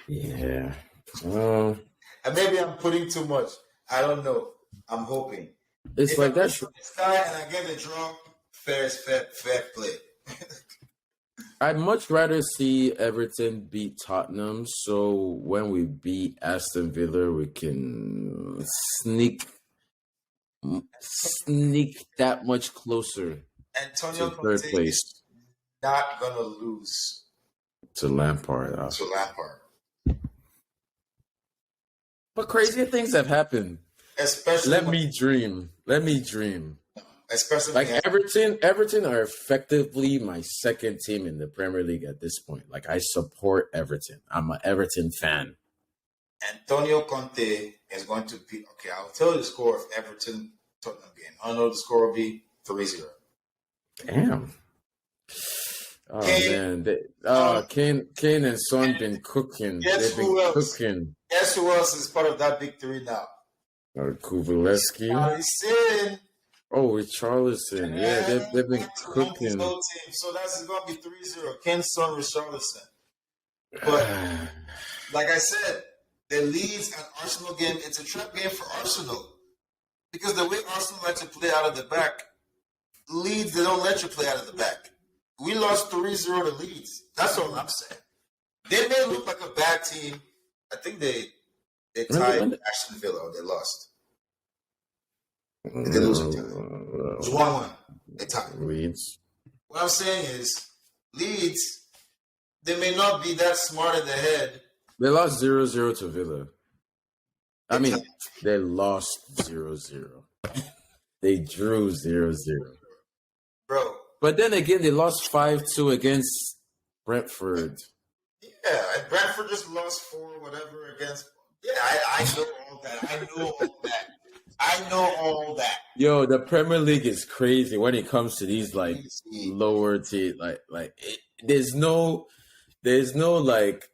Yeah. And maybe I'm putting too much. I don't know. I'm hoping. It's If like I that's. put this guy and I get a draw, fair play. I'd much rather see Everton beat Tottenham, so when we beat Aston Villa, we can sneak that much closer Antonio to third Conte place is not going to lose to Lampard. to Lampard. But crazier things have happened. Especially Let me dream. especially Like when Everton are effectively my second team in the Premier League at this point. Like I support Everton. I'm an Everton fan. Antonio Conte is going to be okay. I'll tell you the score of Everton Tottenham game. I know the score will be 3-0. Damn. Oh Kane, man, Kane and Son been cooking. guess They've been who else? cooking. Guess who else is part of that big three now? Kuvalevsky. Alisson. Oh, with Charleston. Yeah, they've been His cooking. whole team. So that's going to be 3-0. Kane, Son, Richarlison. But like I said, the Leeds and Arsenal game, it's a trap game for Arsenal. Because the way Arsenal like to play out of the back, Leeds, they don't let you play out of the back. We lost 3-0 to Leeds. That's all I'm saying. They may look like a bad team. I think they tied Aston Villa or they lost. They lose it. It was 1-1. They tied. Leeds. What I'm saying is, Leeds, they may not be that smart in the head. They lost 0-0 to Villa. I mean, they lost 0-0. They drew 0-0. Bro. But then again, they lost 5-2 against Brentford. Yeah, and Brentford just lost 4 whatever against. Yeah, I know all that. I know all that. Yo, the Premier League is crazy when it comes to these like lower tier, there's no like,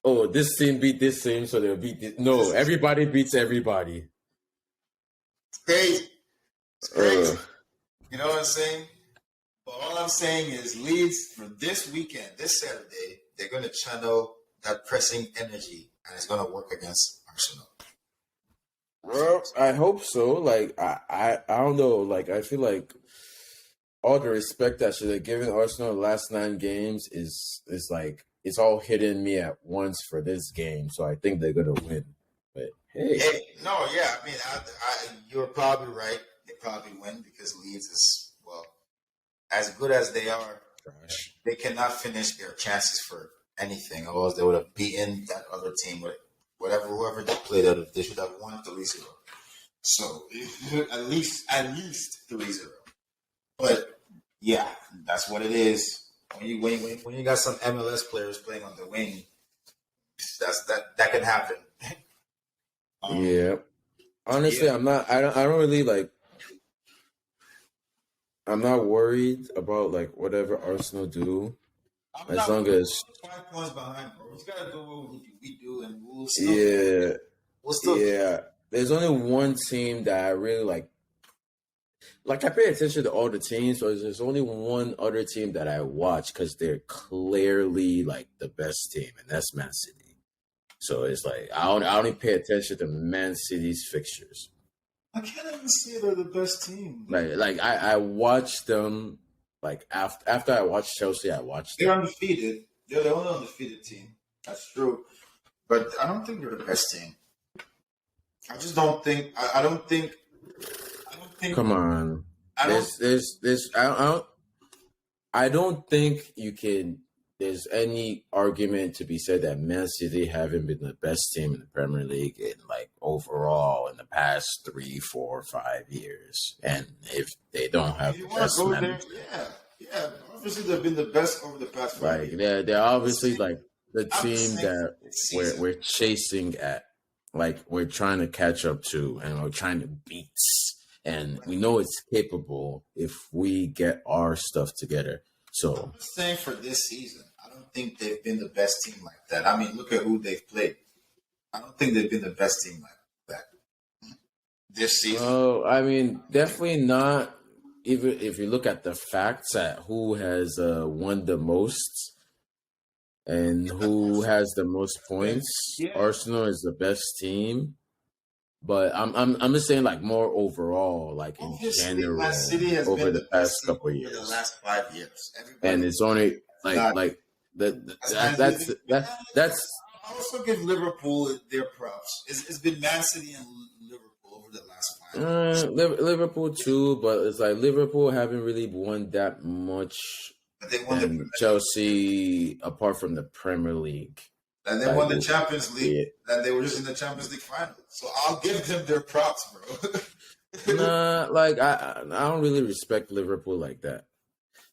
oh, this team beat this team, so they'll beat this. No, everybody beats everybody. It's crazy. It's crazy. You know what I'm saying? But all I'm saying is Leeds for this weekend, this Saturday, they're going to channel that pressing energy, and it's going to work against Arsenal. Well, I hope so. Like I don't know. Like I feel like all the respect I should have given Arsenal the last 9 games is like it's all hitting me at once for this game. So I think they're gonna win. But hey, no, yeah, I mean, you're probably right. They probably win because Leeds is as good as they are, Trash. they cannot finish their chances for anything, or else they would have beaten that other team with whoever they played out of. They should have won 3-0. So at least 3-0. But yeah, that's what it is. When you got some MLS players playing on the wing, that can happen. Yeah. Honestly, yeah. I don't really like. I'm not worried about like whatever Arsenal do, I'm as not long as 5 points behind, bro. We gotta do what we do, and yeah, we'll still get yeah. There's only one team that I really like. Like I pay attention to all the teams, so there's only one other team that I watch because they're clearly like the best team, and that's Man City. So it's like I only pay attention to Man City's fixtures. I can't even say they're the best team. I watch them like after I watched Chelsea, I watched They're them. undefeated. They're the only undefeated team. That's true. But I don't think they're the best team. I just don't think. I don't think. I don't think. Come on, I don't. there's I don't think you can. There's any argument to be said that Man City haven't been the best team in the Premier League in like overall in the past 3, 4, 5 years, and if they don't have If the you want best to go manager, there, yeah. Obviously, they've been the best over the past 5 years. like they're obviously like the I'm just team saying that for this season. we're chasing at, like we're trying to catch up to, and we're trying to beat, and we know it's capable if we get our stuff together. So I'm just saying for this season, I don't think they've been the best team like that. I mean, look at who they've played. I don't think they've been the best team like that this season. I mean, definitely not. Even if you look at the facts at who has won the most and who has the most points, Yeah. Arsenal is the best team. But I'm just saying like more overall, like in Obviously, general, Man City has over been the the past best team couple of over the years, last 5 years. and it's only God. like That's that's I also give Liverpool their props. It's been Man City and Liverpool over the last 5 years. Liverpool too, but it's like Liverpool haven't really won that much, But they won the and Chelsea apart from the Premier League. and they won the Champions League, and they were just in the Champions League final. So I'll give them their props, bro. Nah, like I don't really respect Liverpool like that.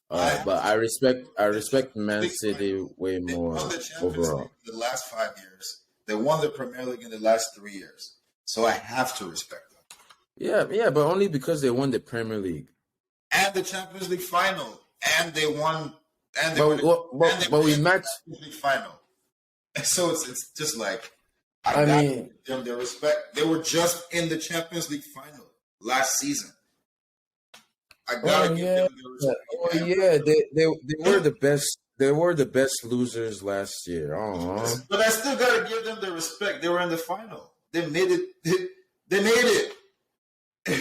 But I respect Man City way They more won the Champions overall. League in the last 5 years. They won the Premier League in the last 3 years. So I have to respect them. Yeah, but only because they won the Premier League. And the Champions League final. And they won. And they won. But we matched. The Champions League final. So it's just like I gotta mean, give them their respect. They were just in the Champions League final last season. I gotta give them their respect. they were the best. They were the best losers last year. But I still gotta give them their respect. They were in the final. They made it. They made it.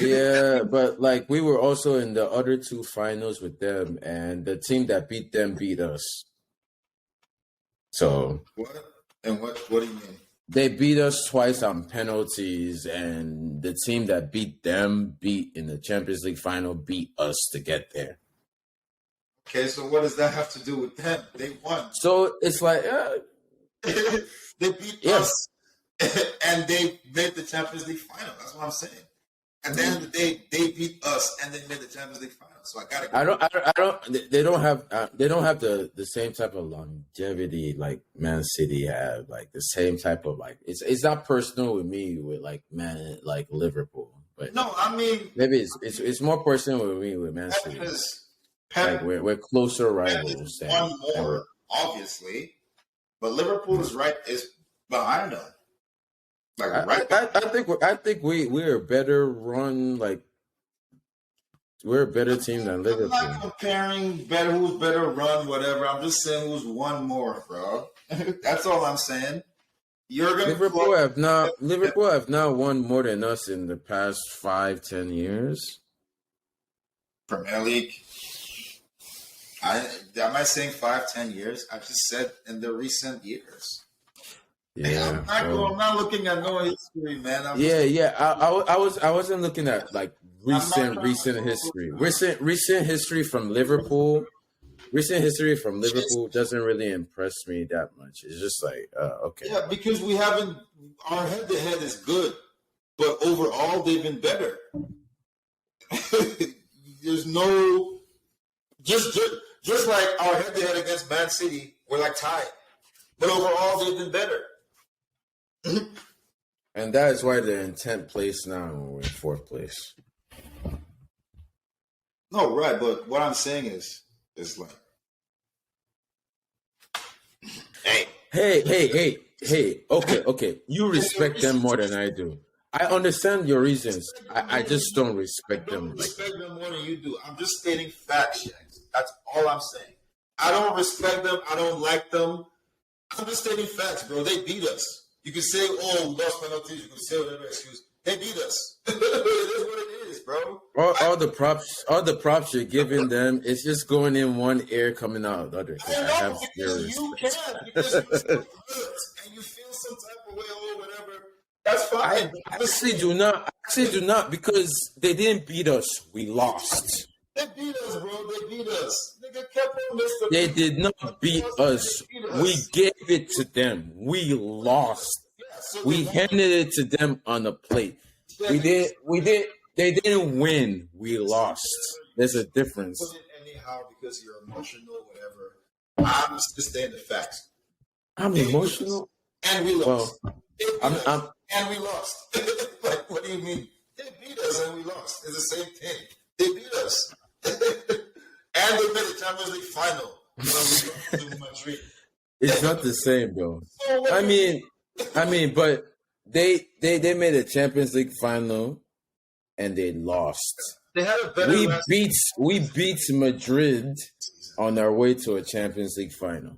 Yeah, but like we were also in the other two finals with them, and the team that beat them beat us. So What? And what do you mean? they beat us twice on penalties, and the team that beat them beat in the Champions League final beat us to get there. Okay, so what does that have to do with them? They won. So it's like, They beat us, and they made the Champions League final. That's what I'm saying. At the end of the day, they beat us, and they made the Champions League final. So I gotta. I don't. They don't have. They don't have the same type of longevity like Man City have. Like the same type of like. It's not personal with me with like Liverpool, but No, I mean maybe it's more personal with me with Man City. because Like we're closer Pep rivals than one ever. more, obviously, but Liverpool is behind them. Like right. I think we're a better run. Like we're a better team than I'm Liverpool. not comparing who's better run, whatever. I'm just saying who's one more, bro. That's all I'm saying. Liverpool have now won more than us in the past 5-10 years. Premier League. Am I saying 5-10 years? I just said in the recent years. Yeah, I'm not looking at no history, man. I wasn't looking at like I'm not recent trying to recent history. Recent history from Liverpool. Recent history from Liverpool doesn't really impress me that much. It's just like, okay. Yeah, because we haven't. Our head-to-head is good, but overall they've been better. There's no just like our head-to-head against Man City, we're like tied, but overall they've been better. And that is why they're in 10th place now and we're in 4th place. No, right, but what I'm saying is like, Hey. Okay. You respect them more than I do. I understand your reasons. I just don't respect them. I don't respect them more than you do. I'm just stating facts, Shanks. That's all I'm saying. I don't respect them. I don't like them. I'm just stating facts, bro. They beat us. You can say, "Oh, we lost penalties." You can say whatever excuse. They beat us. It is what it is, bro. All the props you're giving them, it's just going in one ear, coming out the other. I know, because you can, because you're still hurt and you feel some type of way or whatever. That's fine. I actually do not because they didn't beat us. We lost. They beat us, bro. They beat us. Nigga kept on Mr. They did not beat us. We gave it to them. We lost. Yeah, so We handed it to them on a plate. We did. They didn't win. We lost. There's a difference. Put it anyhow because you're emotional, whatever. I'm just saying the facts. I'm emotional. And we lost. Well, and we lost. Like, what do you mean? They beat us and we lost. It's the same thing. They beat us. And they made the Champions League final when we lost to Madrid. It's not the same, though. So I mean, but they made a Champions League final and they lost. they had a better We beat Madrid on our way to a Champions League final.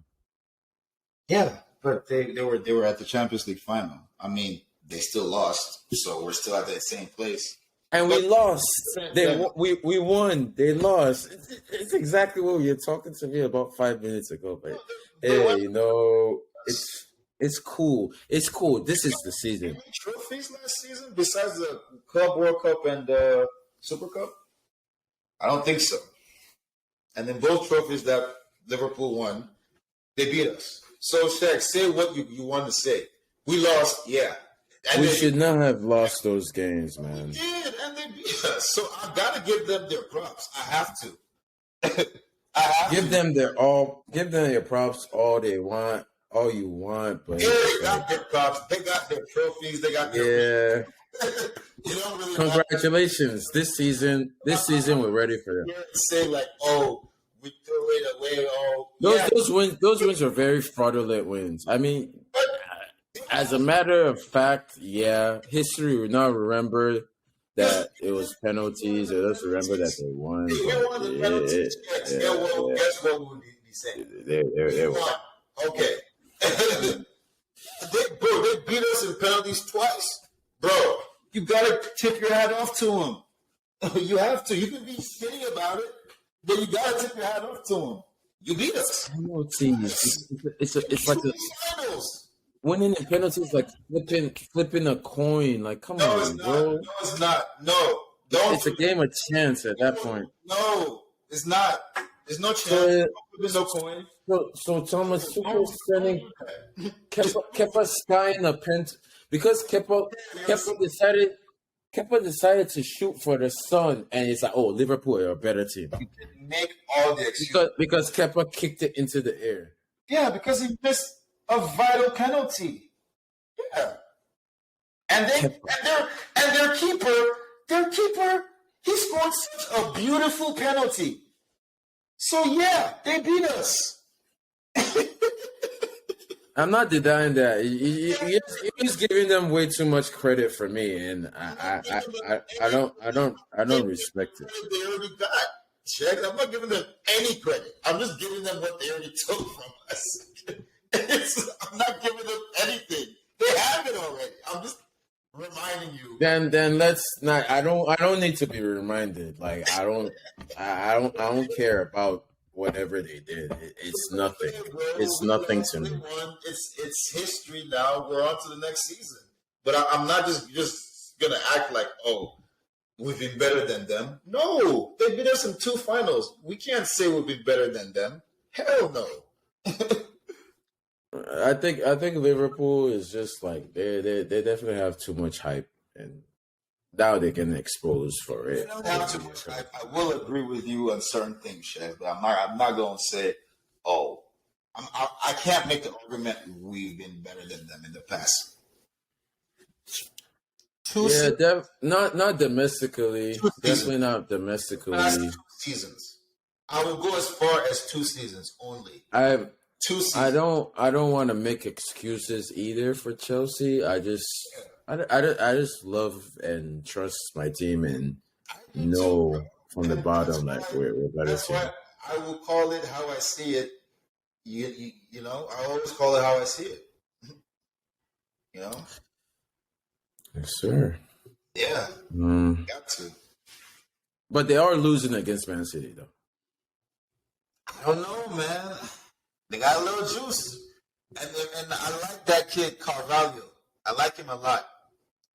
Yeah, but they were at the Champions League final. I mean, they still lost, so we're still at that same place. And we lost. We won. They lost. It's exactly what you were talking to me about 5 minutes ago. But hey, it's cool. It's cool. This is the season. Any trophies last season besides the Club World Cup and the Super Cup? I don't think so. And then both trophies that Liverpool won, they beat us. So, Shaq, say what you want to say. We lost, yeah. And We should not have lost those games, man. we did, and they beat us. So I gotta give them their props. I have to. I have Give to. them their props all they want, all you want, but Yeah, they got their props. They got their trophies. They got their. yeah. You don't really Congratulations. This season we're ready for them. say like, oh, we threw it away. Oh, Those wins are very fraudulent wins. I mean, as a matter of fact, yeah, history will not remember that it was penalties. It does remember that they won. We won the penalties. Guess what we would be saying? They won. Okay. They beat us in penalties twice. Bro, you gotta tip your hat off to them. You have to. You can be shitty about it, but you gotta tip your hat off to them. You beat us. Penalties. It's like Finals. winning in penalties, like flipping a coin. Like, come No, it's on, not. bro. No, it's not. No, don't. It's a game of chance at that point. No, it's not. There's no chance. So, There's no coin. so Thomas Tuchel sending Kepa skying a pen because Kepa decided to shoot for the sun, and it's like, oh, Liverpool are a better team Make all the excuses. because Kepa kicked it into the air. Yeah, because he missed a vital penalty. Yeah. And their keeper, he scored such a beautiful penalty. So yeah, they beat us. I'm not denying that. He's giving them way too much credit for me, and I don't respect it. They already got checks. I'm not giving them any credit. I'm just giving them what they already took from us. I'm not giving them anything. They have it already. I'm just reminding you. Then let's not. I don't need to be reminded. Like I don't care about whatever they did. It's nothing. It's nothing to me. It's history now. We're on to the next season. But I'm not just gonna act like, oh, we've been better than them. No, they beat us in 2 finals. We can't say we've been better than them. Hell no. I think Liverpool is just like they definitely have too much hype, and now they're getting exposed for They it. don't have too much. I will agree with you on certain things, Chef, but I'm not going to say, oh, I can't make the argument we've been better than them in the past. Yeah, not domestically. Two Definitely seasons. not domestically. Past 2 seasons. I will go as far as 2 seasons only. I 2 seasons. I don't want to make excuses either for Chelsea. I just love and trust my team and know from the bottom like we're better That's team. why I will call it how I see it. You know, I always call it how I see it. You know? Yes, sir. Yeah. Mm. Got to. But they are losing against Man City though. I don't know, man. They got a little juice. And I like that kid, Carvalho. I like him a lot.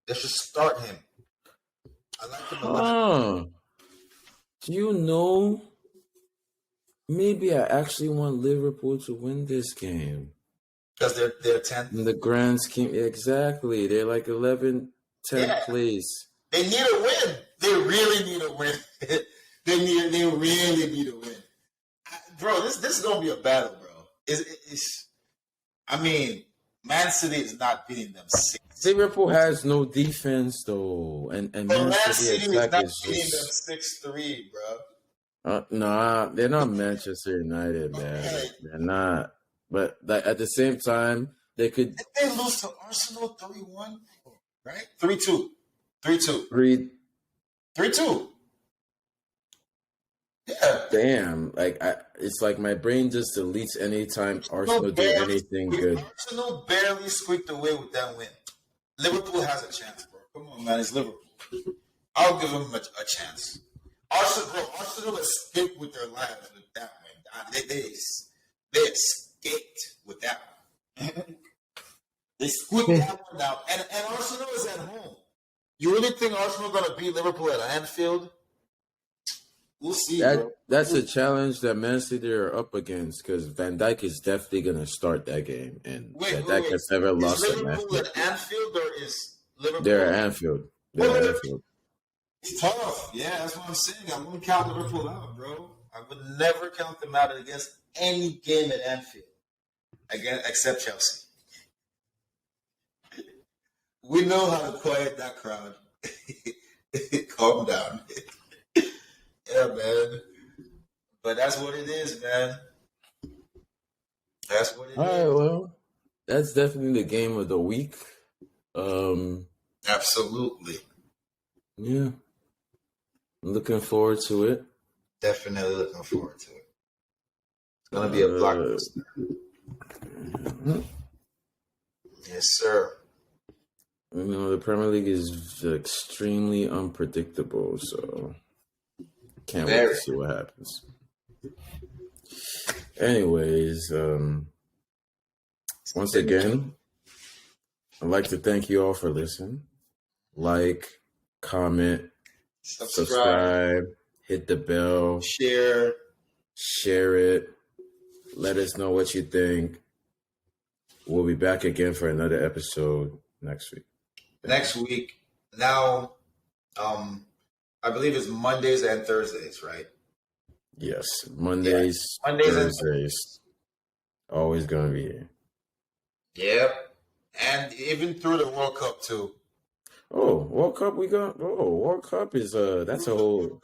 They should start him. I like him a lot. Do you know? Maybe I actually want Liverpool to win this game. Because they're 10th. In the grand scheme, exactly. They're like 11th, 10th place. They need a win. They really need a win. They really need a win. Bro, this is gonna be a battle, bro. I mean, Man City is not beating them 6. Liverpool has no defense though, and Man City is not is beating just them 6-3, bro. nah. They're not Manchester United, man. Okay. They're not. But like, at the same time, they could. Did they lose to Arsenal 3-1? Right? 3-2. 3-2. 3-2. Yeah. Damn, it's like my brain just deletes anytime Arsenal do anything good. Arsenal barely squeaked away with that win. Liverpool has a chance, bro. Come on, man, it's Liverpool. I'll give them a chance. Arsenal escaped with their lives with that win. They escaped with that one. They squeaked that one out, and Arsenal is at home. You really think Arsenal gonna beat Liverpool at Anfield? We'll see. That's a challenge that Man City are up against because Van Dijk is definitely going to start that game, and Van Dijk has never lost at Liverpool at Anfield, or is Liverpool? They're at Anfield. Anfield. It's tough. Yeah, that's what I'm saying. I wouldn't count Liverpool out, bro. I would never count them out against any game at Anfield, except Chelsea. We know how to quiet that crowd. Calm down. Yeah, man. But that's what it is, man. That's what it is. All right, well, that's definitely the game of the week. Absolutely. Yeah. I'm looking forward to it. Definitely looking forward to it. It's going to be a blockbuster. Yes, sir. You know, the Premier League is extremely unpredictable, so can't wait to see what happens. Anyways, once again, I'd like to thank you all for listening. Like, comment, subscribe, hit the bell, share it. Let us know what you think. We'll be back again for another episode next week. Now, I believe it's Mondays and Thursdays, right? Yes, Mondays, Thursdays. Always going to be here. Yep. And even through the World Cup, too. Oh, World Cup, World Cup is, that's a whole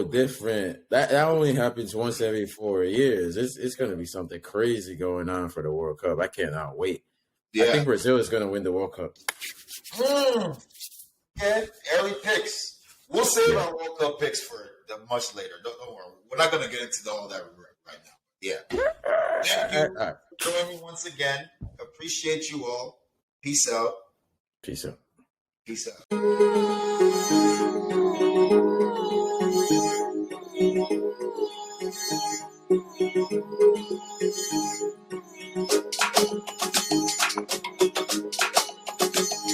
different, that only happens once every 4 years. It's going to be something crazy going on for the World Cup. I cannot wait. Yeah. I think Brazil is going to win the World Cup. Yeah, early picks. We'll save our World Cup picks for much later. Don't worry. We're not going to get into all that right now. Yeah. Thank you for joining me once again. Appreciate you all. Peace out. Peace out. Peace out.